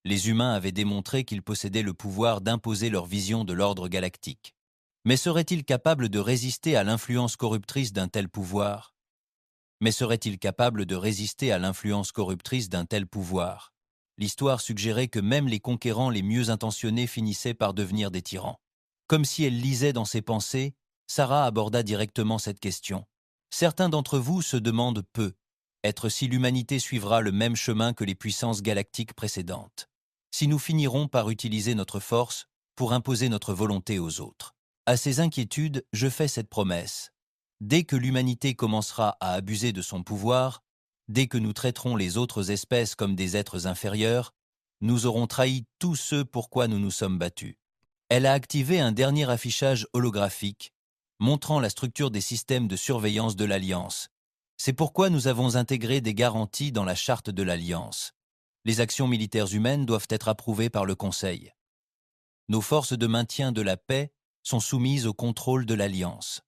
Les humains avaient démontré qu'ils possédaient le pouvoir d'imposer leur vision de l'ordre galactique. Mais seraient-ils capables de résister à l'influence corruptrice d'un tel pouvoir ? L'histoire suggérait que même les conquérants les mieux intentionnés finissaient par devenir des tyrans. Comme si elle lisait dans ses pensées, Sarah aborda directement cette question. Certains d'entre vous se demandent être si l'humanité suivra le même chemin que les puissances galactiques précédentes, si nous finirons par utiliser notre force pour imposer notre volonté aux autres. À ces inquiétudes, je fais cette promesse. Dès que l'humanité commencera à abuser de son pouvoir, dès que nous traiterons les autres espèces comme des êtres inférieurs, nous aurons trahi tous ceux pourquoi nous nous sommes battus. Elle a activé un dernier affichage holographique, montrant la structure des systèmes de surveillance de l'Alliance. C'est pourquoi nous avons intégré des garanties dans la charte de l'Alliance. Les actions militaires humaines doivent être approuvées par le Conseil. Nos forces de maintien de la paix sont soumises au contrôle de l'Alliance.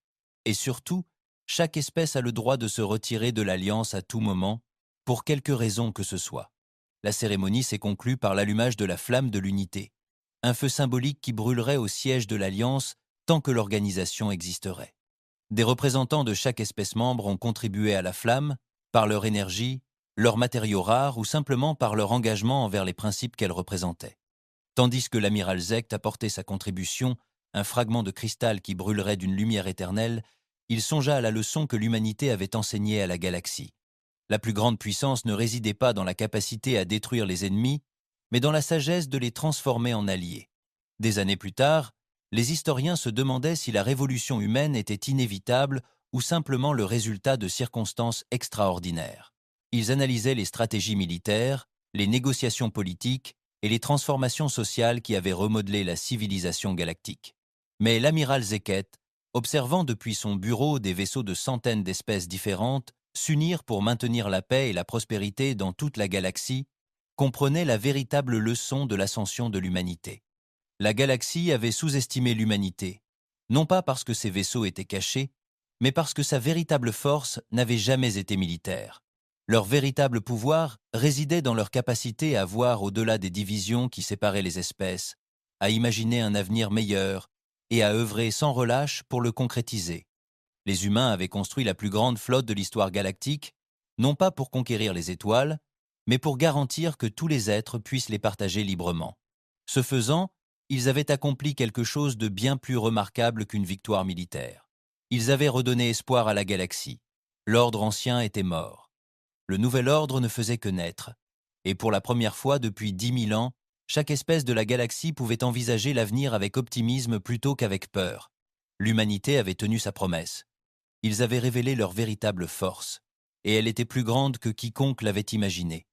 Et surtout, chaque espèce a le droit de se retirer de l'Alliance à tout moment, pour quelque raison que ce soit. La cérémonie s'est conclue par l'allumage de la flamme de l'unité, un feu symbolique qui brûlerait au siège de l'Alliance tant que l'organisation existerait. Des représentants de chaque espèce membre ont contribué à la flamme, par leur énergie, leurs matériaux rares ou simplement par leur engagement envers les principes qu'elle représentait. Tandis que l'amiral Zekt apportait sa contribution, un fragment de cristal qui brûlerait d'une lumière éternelle, il songea à la leçon que l'humanité avait enseignée à la galaxie. La plus grande puissance ne résidait pas dans la capacité à détruire les ennemis, mais dans la sagesse de les transformer en alliés. Des années plus tard, les historiens se demandaient si la révolution humaine était inévitable ou simplement le résultat de circonstances extraordinaires. Ils analysaient les stratégies militaires, les négociations politiques et les transformations sociales qui avaient remodelé la civilisation galactique. Mais l'amiral Zeket, observant depuis son bureau des vaisseaux de centaines d'espèces différentes s'unir pour maintenir la paix et la prospérité dans toute la galaxie, comprenait la véritable leçon de l'ascension de l'humanité. La galaxie avait sous-estimé l'humanité, non pas parce que ses vaisseaux étaient cachés, mais parce que sa véritable force n'avait jamais été militaire. Leur véritable pouvoir résidait dans leur capacité à voir au-delà des divisions qui séparaient les espèces, à imaginer un avenir meilleur et à œuvrer sans relâche pour le concrétiser. Les humains avaient construit la plus grande flotte de l'histoire galactique, non pas pour conquérir les étoiles, mais pour garantir que tous les êtres puissent les partager librement. Ce faisant, ils avaient accompli quelque chose de bien plus remarquable qu'une victoire militaire. Ils avaient redonné espoir à la galaxie. L'ordre ancien était mort. Le nouvel ordre ne faisait que naître. Et pour la première fois depuis 10 000 ans, chaque espèce de la galaxie pouvait envisager l'avenir avec optimisme plutôt qu'avec peur. L'humanité avait tenu sa promesse. Ils avaient révélé leur véritable force, et elle était plus grande que quiconque l'avait imaginée.